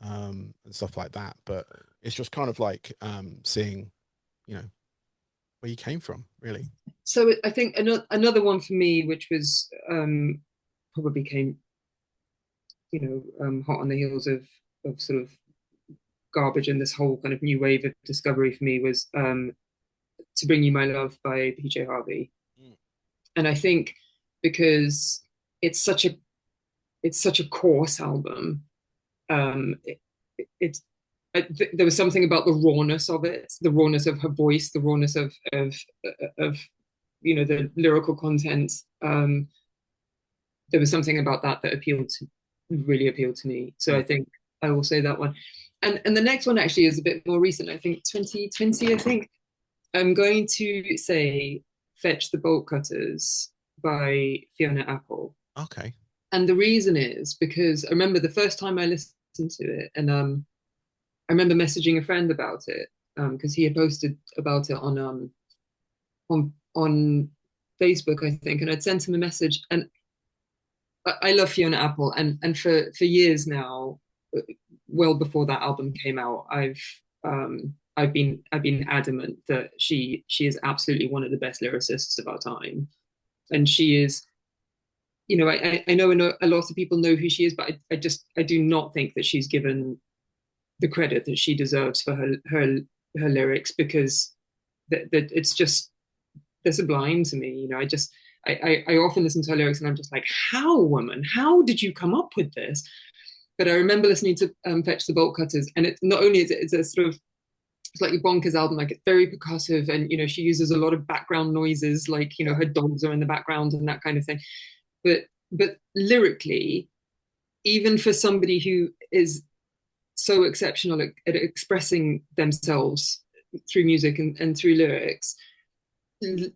and stuff like that. But it's just kind of like seeing you know where you came from really. So I think another one for me, which was probably came, hot on the heels of sort of garbage and this whole kind of new wave of discovery for me was "To Bring You My Love" by PJ Harvey, Mm. and I think because it's such a it's such a coarse album. It's there was something about the rawness of it, the rawness of her voice, the rawness of the lyrical content. There was something about that that really appealed to me. So Mm. I think I will say that one. And the next one actually is a bit more recent. I think 2020. I think I'm going to say "Fetch the Bolt Cutters" by Fiona Apple. Okay. And the reason is because I remember the first time I listened to it, and I remember messaging a friend about it because he had posted about it on Facebook, I think, and I'd sent him a message. And I love Fiona Apple, and for years now, well before that album came out, I've been adamant that she is absolutely one of the best lyricists of our time, and she is. I know a lot of people know who she is, but I do not think that she's given the credit that she deserves for her lyrics, because that it's just they're sublime to me. I often listen to her lyrics and I'm just like, how, woman, how did you come up with this? But I remember listening to Fetch the Bolt Cutters, and it's not only is it's a sort of slightly bonkers album, like it's very percussive, and she uses a lot of background noises, like her dogs are in the background and that kind of thing. But lyrically, even for somebody who is so exceptional at expressing themselves through music and through lyrics,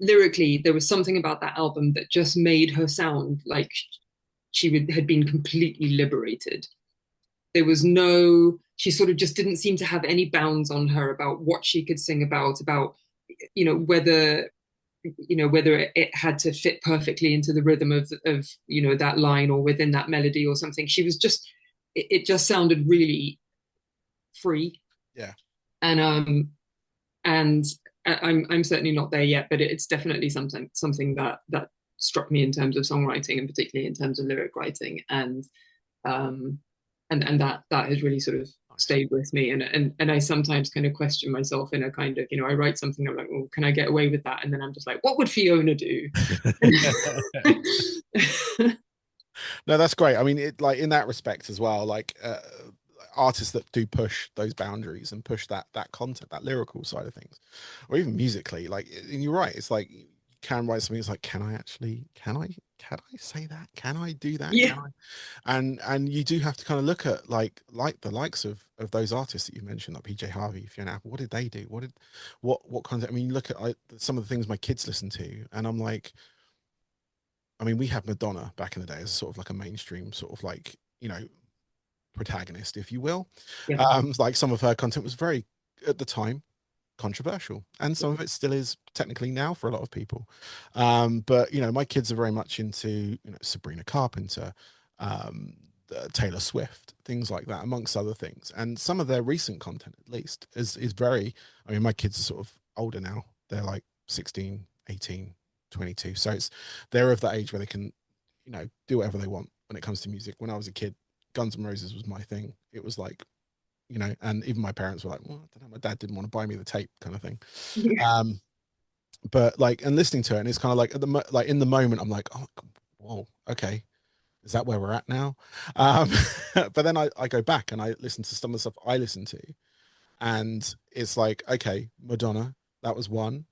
lyrically there was something about that album that just made her sound like had been completely liberated. There was no She sort of just didn't seem to have any bounds on her about what she could sing about whether it had to fit perfectly into the rhythm of that line or within that melody or something. She was just it just sounded really free. Yeah. And I'm certainly not there yet, but it's definitely something that struck me in terms of songwriting, and particularly in terms of lyric writing. Um and that has really sort of Nice. stayed with me. And I sometimes kind of question myself in a kind of, I write something, I'm like, oh, can I get away with that? And then I'm just like, what would Fiona do? No, that's great. I mean, it like in that respect as well, like artists that do push those boundaries and push that content, that lyrical side of things, or even musically, like, and you're right, it's like you can write something, it's like, can I say that? Can I do that? Yeah, Can I? And you do have to kind of look at like the likes of those artists that you mentioned, like PJ Harvey, Fiona Apple. What did they do? What content? I mean, look at some of the things my kids listen to, and I'm like, I mean, we had Madonna back in the day as sort of like a mainstream sort of like, protagonist, if you will. yeah, Like some of her content was very, at the time, controversial, and some of it still is technically now for a lot of people. But my kids are very much into Sabrina Carpenter, um, Taylor Swift, things like that, amongst other things. And some of their recent content, at least, is very. I mean, my kids are sort of older now; they're like 16, 18, 22. So they're of that age where they can, do whatever they want when it comes to music. When I was a kid, Guns N' Roses was my thing. It was like, and even my parents were like, well, I don't know, my dad didn't want to buy me the tape kind of thing. yeah, Um, but like, and listening to it, and it's kind of like like in the moment, I'm like, oh, whoa, okay, is that where we're at now? Um, but then I go back and I listen to some of the stuff I listen to, and it's like, okay, Madonna, that was one.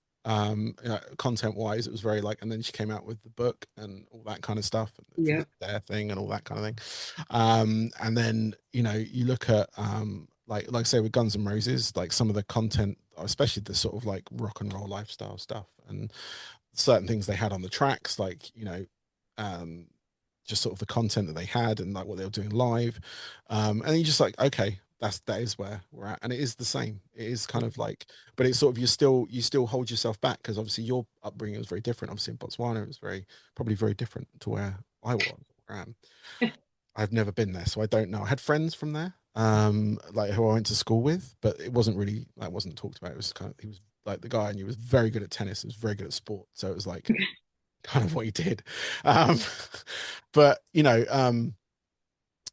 Content wise, it was very like, and then she came out with the book and all that kind of stuff, and the yeah, Truth or Dare thing and all that kind of thing. And then you look at like I say with Guns N' Roses, like some of the content, especially the sort of like rock and roll lifestyle stuff, and certain things they had on the tracks, like um, just sort of the content that they had and like what they were doing live. And you just like, okay, that is where we're at, and it is the same. It is kind of like, but it's sort of you still hold yourself back because obviously your upbringing was very different. Obviously in Botswana, it was probably very different to where I was. Where I am. I've never been there, so I don't know. I had friends from there, like who I went to school with, but it wasn't really that wasn't talked about. It was kind of he was like the guy, and he was very good at tennis. He was very good at sport, so it was like kind of what he did. Um, but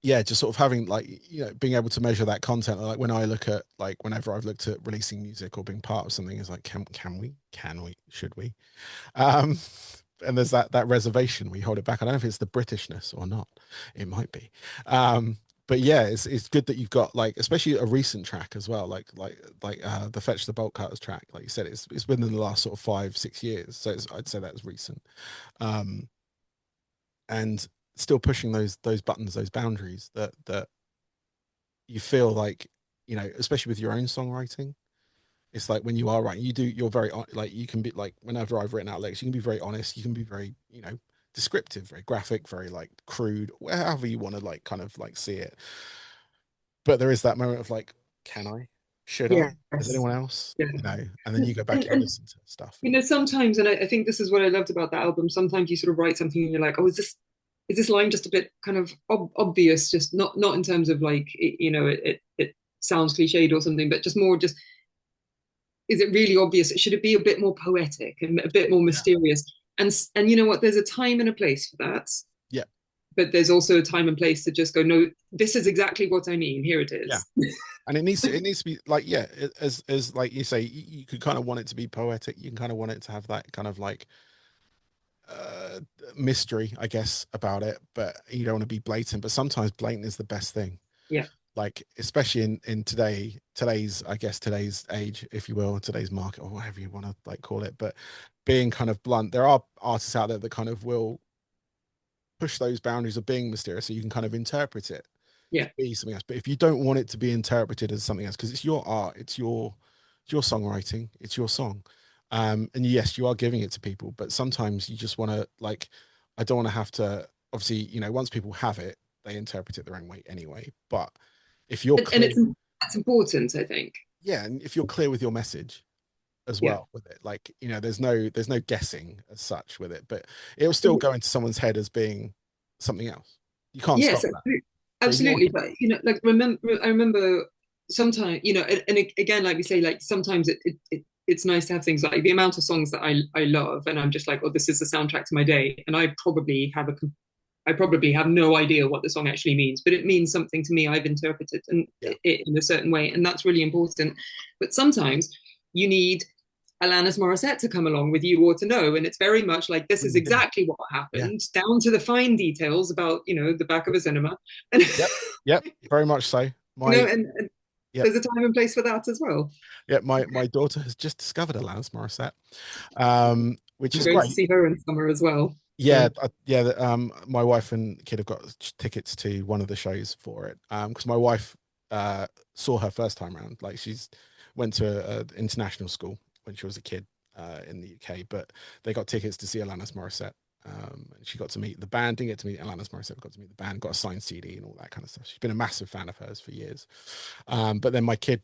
yeah, just sort of having like being able to measure that content. Like when I look at like whenever I've looked at releasing music or being part of something, is like, can we, should we? Um, and there's that reservation we hold it back. I don't know if it's the Britishness or not. It might be. Um, but yeah, it's good that you've got like, especially a recent track as well, like the Fetch the Bolt Cutters track. Like you said, it's been in the last sort of 5 6 years, so I'd say that's recent. Um, and still pushing those buttons, those boundaries that you feel like, especially with your own songwriting. It's like when you are writing, you're very like, you can be like, whenever I've written out lyrics, you can be very honest, you can be very, descriptive, very graphic, very like crude, however you want to like kind of like see it. But there is that moment of like, can I? Should I? Is Yes. anyone else? Yeah. And then you go back and And listen to stuff. sometimes, and I think this is what I loved about that album. Sometimes you sort of write something and you're like, oh, is this line just a bit kind of obvious? Just not in terms of like it sounds cliched or something, but just more just, is it really obvious? Should it be a bit more poetic and a bit more Yeah. mysterious? And you know what? There's a time and a place for that, Yeah. but there's also a time and place to just go, no, this is exactly what I mean. Here it Yeah. is. And it needs to be like, yeah, as like you say, you could kind of want it to be poetic. You can kind of want it to have that kind of like uh mystery, I guess, about it, but you don't want to be blatant. But sometimes blatant is the best thing. Yeah, Like especially in today's, I guess, today's age, if you will, today's market, or whatever you want to like call it. But being kind of blunt, there are artists out there that kind of will push those boundaries of being mysterious, so you can kind of interpret it to yeah. be something else. But if you don't want it to be interpreted as something else, because it's your art, it's your songwriting, it's your song. And yes, you are giving it to people, but sometimes you just want to like, I don't want to have to, obviously, once people have it, they interpret it their own way anyway. But if you're And clear, it's important, I think. yeah, and if you're clear with your message as Yeah. well with it, like, there's no guessing as such with it, but it'll still go into someone's head as being something else. You can't Yes, stop that. absolutely. So you want Absolutely. But like I remember sometimes, and again, like we say, like sometimes it's nice to have things like the amount of songs that I love, and I'm just like, oh, this is the soundtrack to my day, and I probably have no idea what the song actually means, but it means something to me. I've interpreted yeah, it in a certain way, and that's really important. But sometimes you need Alanis Morissette to come along with You Ought to Know. And it's very much like, this when is you do, exactly what yeah, happened, down to the fine details about, the back of a cinema. And, yep, yep, very much so. My and Yep. there's a time and place for that as well. Yeah, my daughter has just discovered Alanis Morissette, which I'm is going to great. see her in summer as well. Yeah, So, yeah. My wife and kid have got tickets to one of the shows for it. Because my wife saw her first time around. Like she's went to an international school when she was a kid in the UK, but they got tickets to see Alanis Morissette. And she got to meet the band. Didn't get to meet Alanis Morissette. Got to meet the band. Got a signed CD and all that kind of stuff. She's been a massive fan of hers for years. But then my kid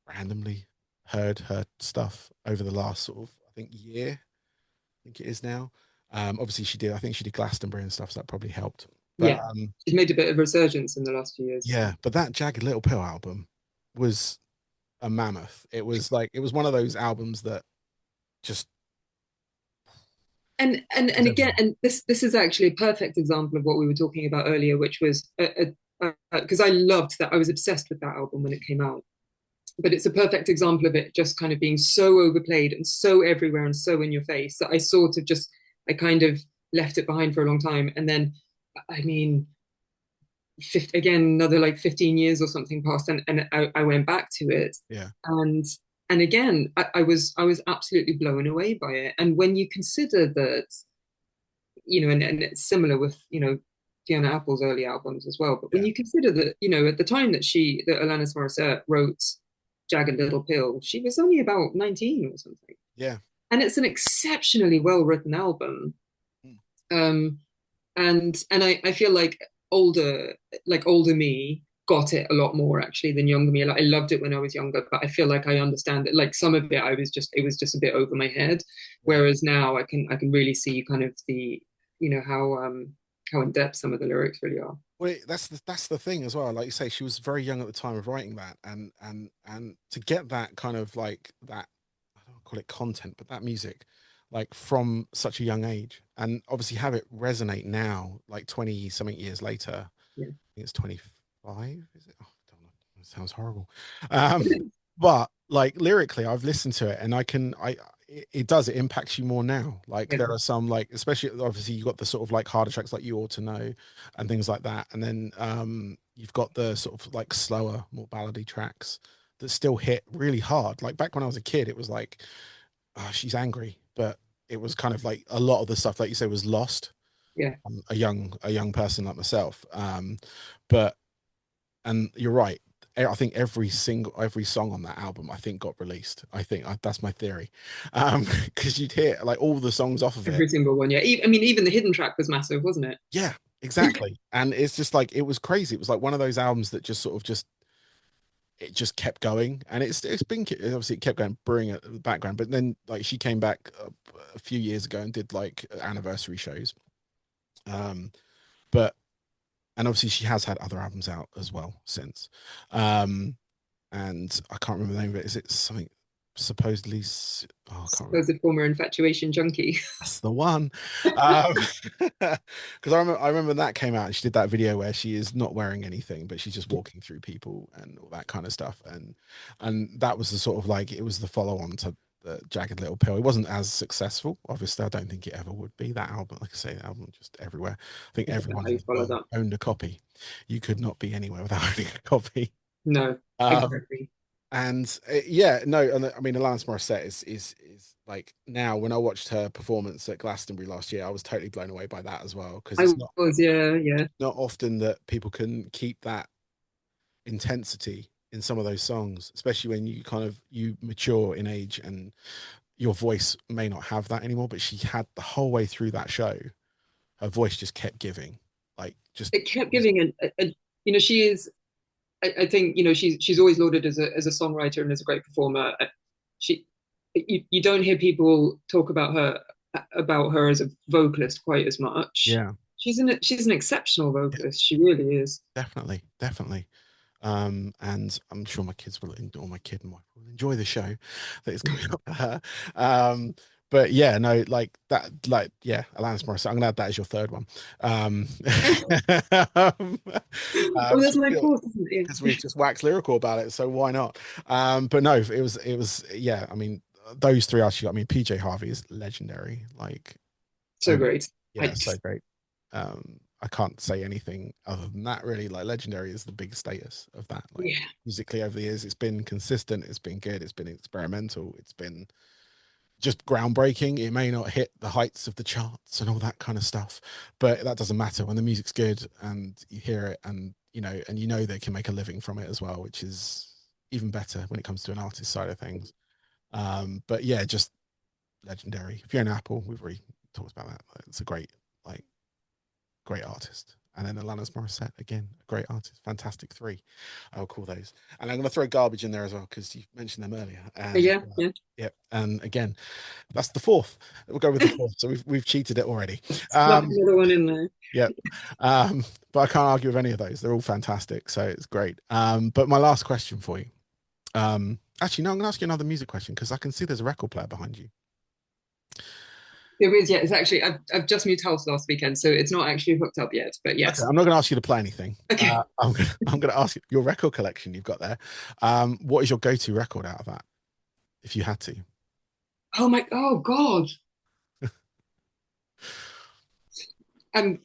randomly heard her stuff over the last sort of, I think, year. I think it is now. Obviously she did. I think she did Glastonbury and stuff, so that probably helped. But yeah, she's made a bit of resurgence in the last few years. yeah, but that Jagged Little Pill album was a mammoth. It was one of those albums that just, And again, and this is actually a perfect example of what we were talking about earlier, which was because I loved that. I was obsessed with that album when it came out, but it's a perfect example of it just kind of being so overplayed and so everywhere and so in your face that I kind of left it behind for a long time. And then, I mean, again, another like 15 years or something passed, and I went back to it. yeah, And and again, I was absolutely blown away by it. And when you consider that, and it's similar with, Fiona Apple's early albums as well. But when yeah, you consider that, at the time that Alanis Morissette wrote Jagged Little Pill, she was only about 19 or something. yeah. And it's an exceptionally well written album. Mm. Um, and I feel like older me got it a lot more actually than younger me. Like I loved it when I was younger, but I feel like I understand it. Like some of it was just a bit over my head. Right. Whereas now I can really see kind of the, how in depth some of the lyrics really are. Well, that's the thing as well. Like you say, she was very young at the time of writing that, and to get that kind of like that, I don't call it content, but that music, like from such a young age, and obviously have it resonate now, like 20 something years later. Yeah. I think it's 25, is it? Oh, I don't know. It sounds horrible. But like lyrically, I've listened to it, and I can, it does, it impacts you more now. Like Yeah, there are some, like, especially obviously you got the sort of like harder tracks like You Ought to Know and things like that, and then you've got the sort of like slower, more ballady tracks that still hit really hard. Like back when I was a kid, it was like, oh, she's angry, but it was kind of like a lot of the stuff, like you say, was lost. yeah. A young person like myself, but and you're right. I think every song on that album, I think, got released. I think that's my theory, because you'd hear like all the songs off of it. Every single one. Yeah. I mean, even the hidden track was massive, wasn't it? Yeah, exactly. And it's just like it was crazy. It was like one of those albums that just sort of just it just kept going, and it's been obviously it kept going brewing at the background. But then like she came back a few years ago and did like anniversary shows. Um, but and obviously she has had other albums out as well since. Um, and I can't remember the name of it. Is it something supposedly? Oh, I can't remember. Supposed former infatuation junkie. That's the one. Because I remember when that came out and she did that video where she is not wearing anything, but she's just walking through people and all that kind of stuff. And that was the sort of like it was the follow on to the Jagged Little Pill. It wasn't as successful. Obviously, I don't think it ever would be. That album, like I say, the album just everywhere. I think I don't know everyone how in you the follow world that. owned a copy. You could not be anywhere without owning a copy. No, Um, exactly. and yeah, no, and I mean, Alanis Morissette is like now when I watched her performance at Glastonbury last year, I was totally blown away by that as well because I it's not was, yeah, yeah. not often that people can keep that intensity in some of those songs, especially when you kind of you mature in age and your voice may not have that anymore. But she had the whole way through that show, her voice just kept giving, like just It kept was giving you know, she is. I think you know she's always lauded as a songwriter and as a great performer. She, you don't hear people talk about her as a vocalist quite as much. yeah, She's an exceptional yeah, vocalist. She really is. definitely, definitely. And I'm sure my kids will, or my kid and wife will enjoy the show that is coming up for her. Um, but yeah, no, like that, like yeah, Alanis Morissette. I'm gonna add that as your third one. Um, um, Oh, that's just my fourth, isn't it? because Yeah. we've just waxed lyrical about it, so why not? But no, it was yeah. I mean, those three artists. I mean, PJ Harvey is legendary. Like, So um, great. yeah, so great. I can't say anything other than that really. Like legendary is the big status of that. Like Yeah. musically over the years, it's been consistent, it's been good, it's been experimental, it's been just groundbreaking. It may not hit the heights of the charts and all that kind of stuff, but that doesn't matter when the music's good and you hear it and you know they can make a living from it as well, which is even better when it comes to an artist side of things. But yeah, just legendary. Fiona Apple, we've already talked about that. It's a like great artist. And then Alanis Morissette, again, a great artist. Fantastic three. I'll call those. And I'm going to throw Garbage in there as well because you mentioned them earlier. And Yeah, yeah. yeah, and again, that's the fourth. We'll go with the fourth. So we've cheated it already. Slap Um, another one in there. yeah. But I can't argue with any of those. They're all fantastic. So it's great. But my last question for you. Actually, no, I'm going to ask you another music question because I can see there's a record player behind you. There is, yeah. It's actually I've just moved house last weekend, so it's not actually hooked up yet. But Okay, yes. I'm not going to ask you to play anything. Okay. I'm gonna ask you your record collection you've got there. What is your go-to record out of that, if you had to? Oh God.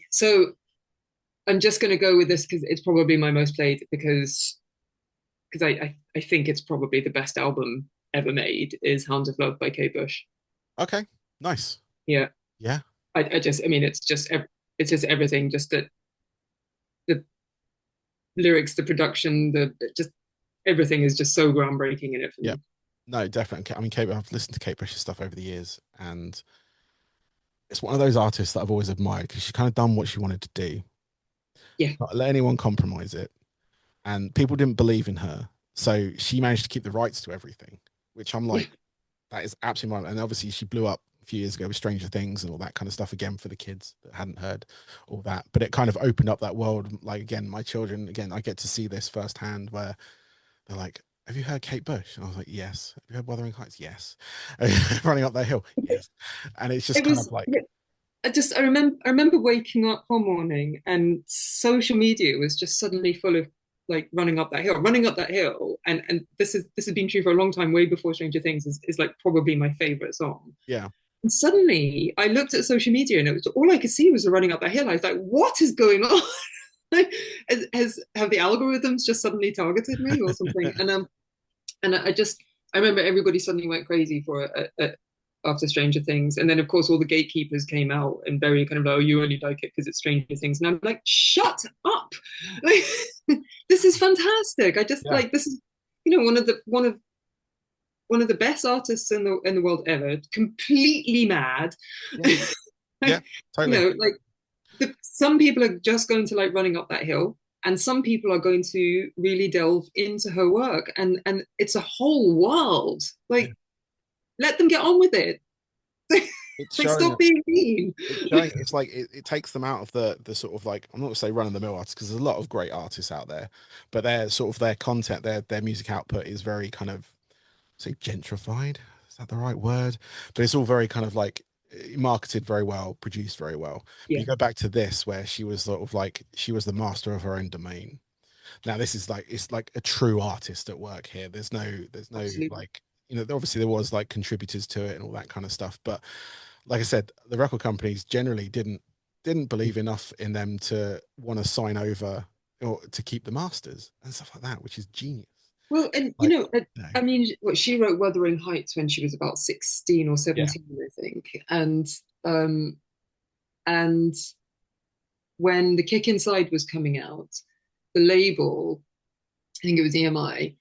So I'm just going to go with this because it's probably my most played because I think it's probably the best album ever made is Hound of Love by Kate Bush. Okay, nice. Yeah, Yeah, I mean it's just everything, just the lyrics, the production, the just everything is just so groundbreaking in it for yeah. me. No, definitely. I mean, I've listened to Kate Bush's stuff over the years, and it's one of those artists that I've always admired because she kind of done what she wanted to do, Yeah, not let anyone compromise it, and people didn't believe in her, so she managed to keep the rights to everything, which I'm yeah. like, that is absolutely right. And obviously, she blew up a few years ago with Stranger Things and all that kind of stuff again for the kids that hadn't heard all that. But it kind of opened up that world. Like again, my children, again, I get to see this firsthand where they're like, "Have you heard Kate Bush?" And I was like, "Yes." "Have you heard Wuthering Heights?" "Yes." "Running Up That Hill?" "Yes." And it's just It kind of was. like, I remember waking up one morning and social media was just suddenly full of like running up that hill, and this has been true for a long time, way before Stranger Things, is like probably my favorite song. Yeah. And suddenly I looked at social media and it was all I could see was running up that hill. I was like, what is going on? Have the algorithms just suddenly targeted me or something? And I remember everybody suddenly went crazy for it after Stranger Things, and then of course all the gatekeepers came out and very kind of like, oh, you only like it because it's Stranger Things, and I'm like, shut up! Like, this is fantastic. I just Yeah. like this is one of the best artists in the world ever, completely mad. Yeah. Yeah. Totally. Like some people are just going to like running up that hill, and some people are going to really delve into her work, and it's a whole world. Yeah. Like, let them get on with it. It's Like, showing stop being mean. it's showing it's like it takes them out of the sort of like, I'm not gonna say run of the mill artists because there's a lot of great artists out there, but their sort of their content, their music output is very kind of, say, gentrified. Is that the right word? But it's all very kind of like marketed very well, produced very well. But Yeah, you go back to this where she was sort of like she was the master of her own domain. Now this is like, it's like a true artist at work here. There's no absolutely. like, obviously there was like contributors to it and all that kind of stuff, but like I said, the record companies generally didn't believe enough in them to want to sign over or to keep the masters and stuff like that, which is genius. Well, and Like, you know, I mean, what she wrote Wuthering Heights when she was about 16 or yeah, 17, I think, um, and when The Kick Inside was coming out, the label, I think it was EMI,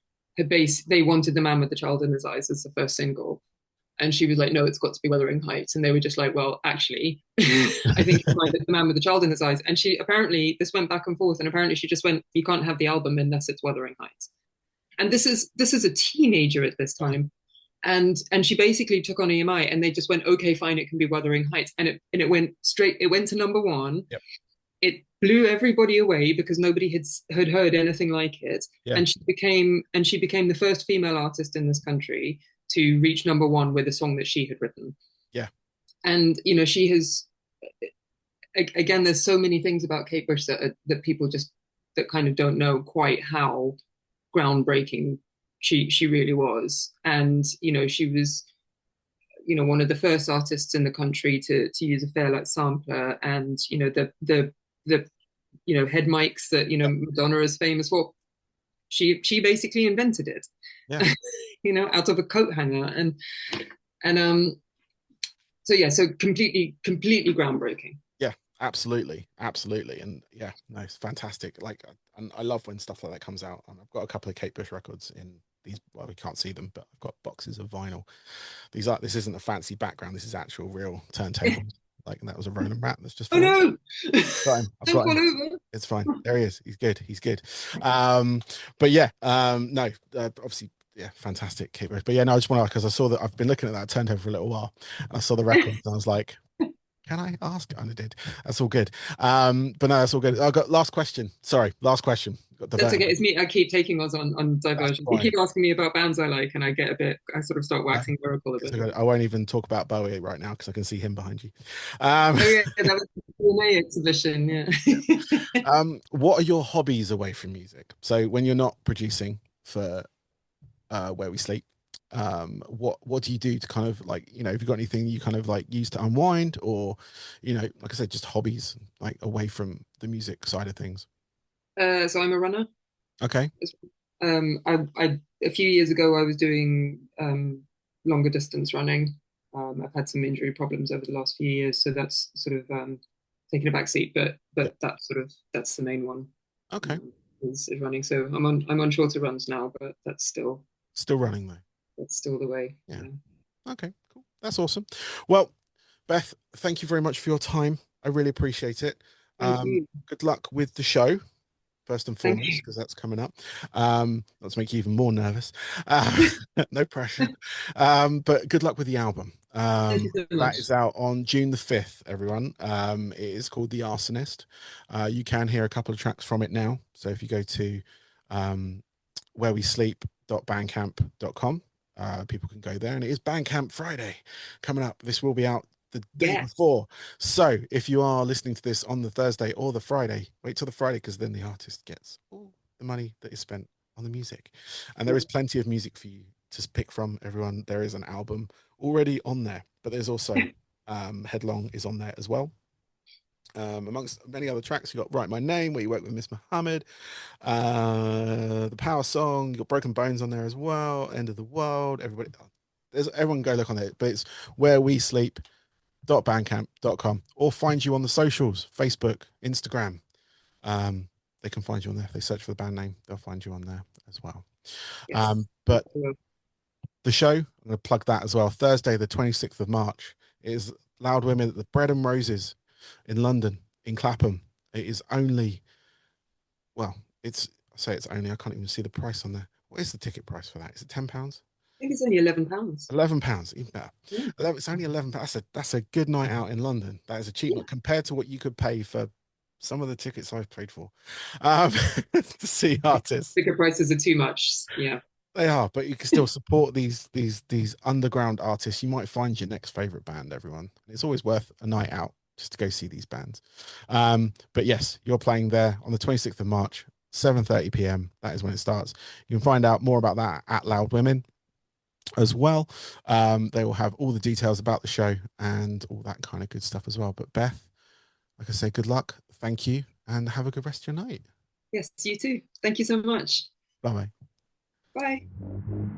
they wanted The Man with the Child in His Eyes as the first single. And she was like, no, it's got to be Wuthering Heights. And they were just like, well, actually, I think it's like The Man with the Child in His Eyes. And she apparently, this went back and forth. And apparently she just went, you can't have the album unless it's Wuthering Heights. And this is a teenager at this yeah, time. And she basically took on EMI and they just went, okay, fine, it can be Wuthering Heights. And it went straight, it went to number one. yep, It blew everybody away because nobody had heard anything like it, yeah, and she became the first female artist in this country to reach number one with a song that she had written. yeah, And she has, again, there's so many things about Kate Bush that people just that kind of don't know quite how groundbreaking she really was. And she was one of the first artists in the country to use a Fairlight sampler, and the head mics that yep, Madonna is famous for. She basically invented it, yeah, out of a coat hanger, and so yeah, so completely groundbreaking. yeah, absolutely, absolutely, and yeah, no, it's fantastic. Like, and I love when stuff like that comes out. And I've got a couple of Kate Bush records in these. Well, we can't see them, but I've got boxes of vinyl. This isn't a fancy background. This is actual real turntable. Like, and that was a Roland rat that's just Oh fallen. no! Got him. I've Don't got fall him. over. It's fine. There he is. He's good. He's good. Um, but yeah, no, obviously, yeah, fantastic keeper. But yeah, no, I just want to, because I saw that I've been looking at that turntable for a little while, and I saw the records, and I was like, can I ask? And I did. That's all good. But no, that's all good. I got last question. Sorry, last question. Got That's okay. diverted. It's me. I keep taking us on That's diversions. You fine. keep asking me about bands I like, and I sort of start No, waxing lyrical a it's bit. okay. I won't even talk about Bowie right now because I can see him behind you. Um, Oh yeah, that was the Q&A exhibition. Yeah. what are your hobbies away from music? So when you're not producing for Where We Sleep, what do you do to kind of like, have you got anything you kind of like use to unwind, or like I said, just hobbies like away from the music side of things? So I'm a runner. Okay. I a few years ago I was doing longer distance running. I've had some injury problems over the last few years, so that's sort of taken a back seat. But Yeah. that's the main one, Okay. is running. So I'm on shorter runs now, but Still running though. that's still the way. Yeah. Yeah. Okay, cool. That's awesome. Well, Beth, thank you very much for your time. I really appreciate it. Thank you. Good luck with the show, first and Thank foremost, you. because that's coming up. Let's make you even more nervous. No pressure. But good luck with the album. Thank you so That much. is out on June the 5th, everyone. It is called The Arsonist. You can hear a couple of tracks from it now. So if you go to um, wherewesleep.bandcamp.com, people can go there, and it is Bandcamp Friday coming up. This will be out the day Yes. before. So if you are listening to this on the Thursday or the Friday, wait till the Friday, because then the artist gets the money that is spent on the music. And there Yeah. is plenty of music for you to pick from, everyone. There is an album already on there, but there's also Headlong is on there as well. Amongst many other tracks, you got Write My Name, where you work with Miss Muhammad, the Power Song, you got Broken Bones on there as well, End of the World, everybody. Everyone go look on it, but it's Where We Sleep .bandcamp.com, or find you on the socials, Facebook, Instagram. Um, they can find you on there. If they search for the band name, they'll find you on there as well. Yes. But the show, I'm going to plug that as well. Thursday, the 26th of March, is Loud Women at the Bread and Roses in London, in Clapham. It is only, well, I say it's only, I can't even see the price on there. What is the ticket price for that? Is it £10? I think it's only £11. £11, even better. Yeah. It's only £11. That's a good night out in London. That is a cheap Yeah. night compared to what you could pay for some of the tickets I've paid for um, to see artists. Ticket prices are too much. Yeah. They are, but you can still support these underground artists. You might find your next favorite band, everyone. It's always worth a night out just to go see these bands. But yes, you're playing there on the 26th of March, 7:30 p.m. That is when it starts. You can find out more about that at Loud Women as well. They will have all the details about the show and all that kind of good stuff as well. But Beth, like I say, good luck. Thank you, and have a good rest of your night. Yes, you too. Thank you so much. Bye bye. Bye.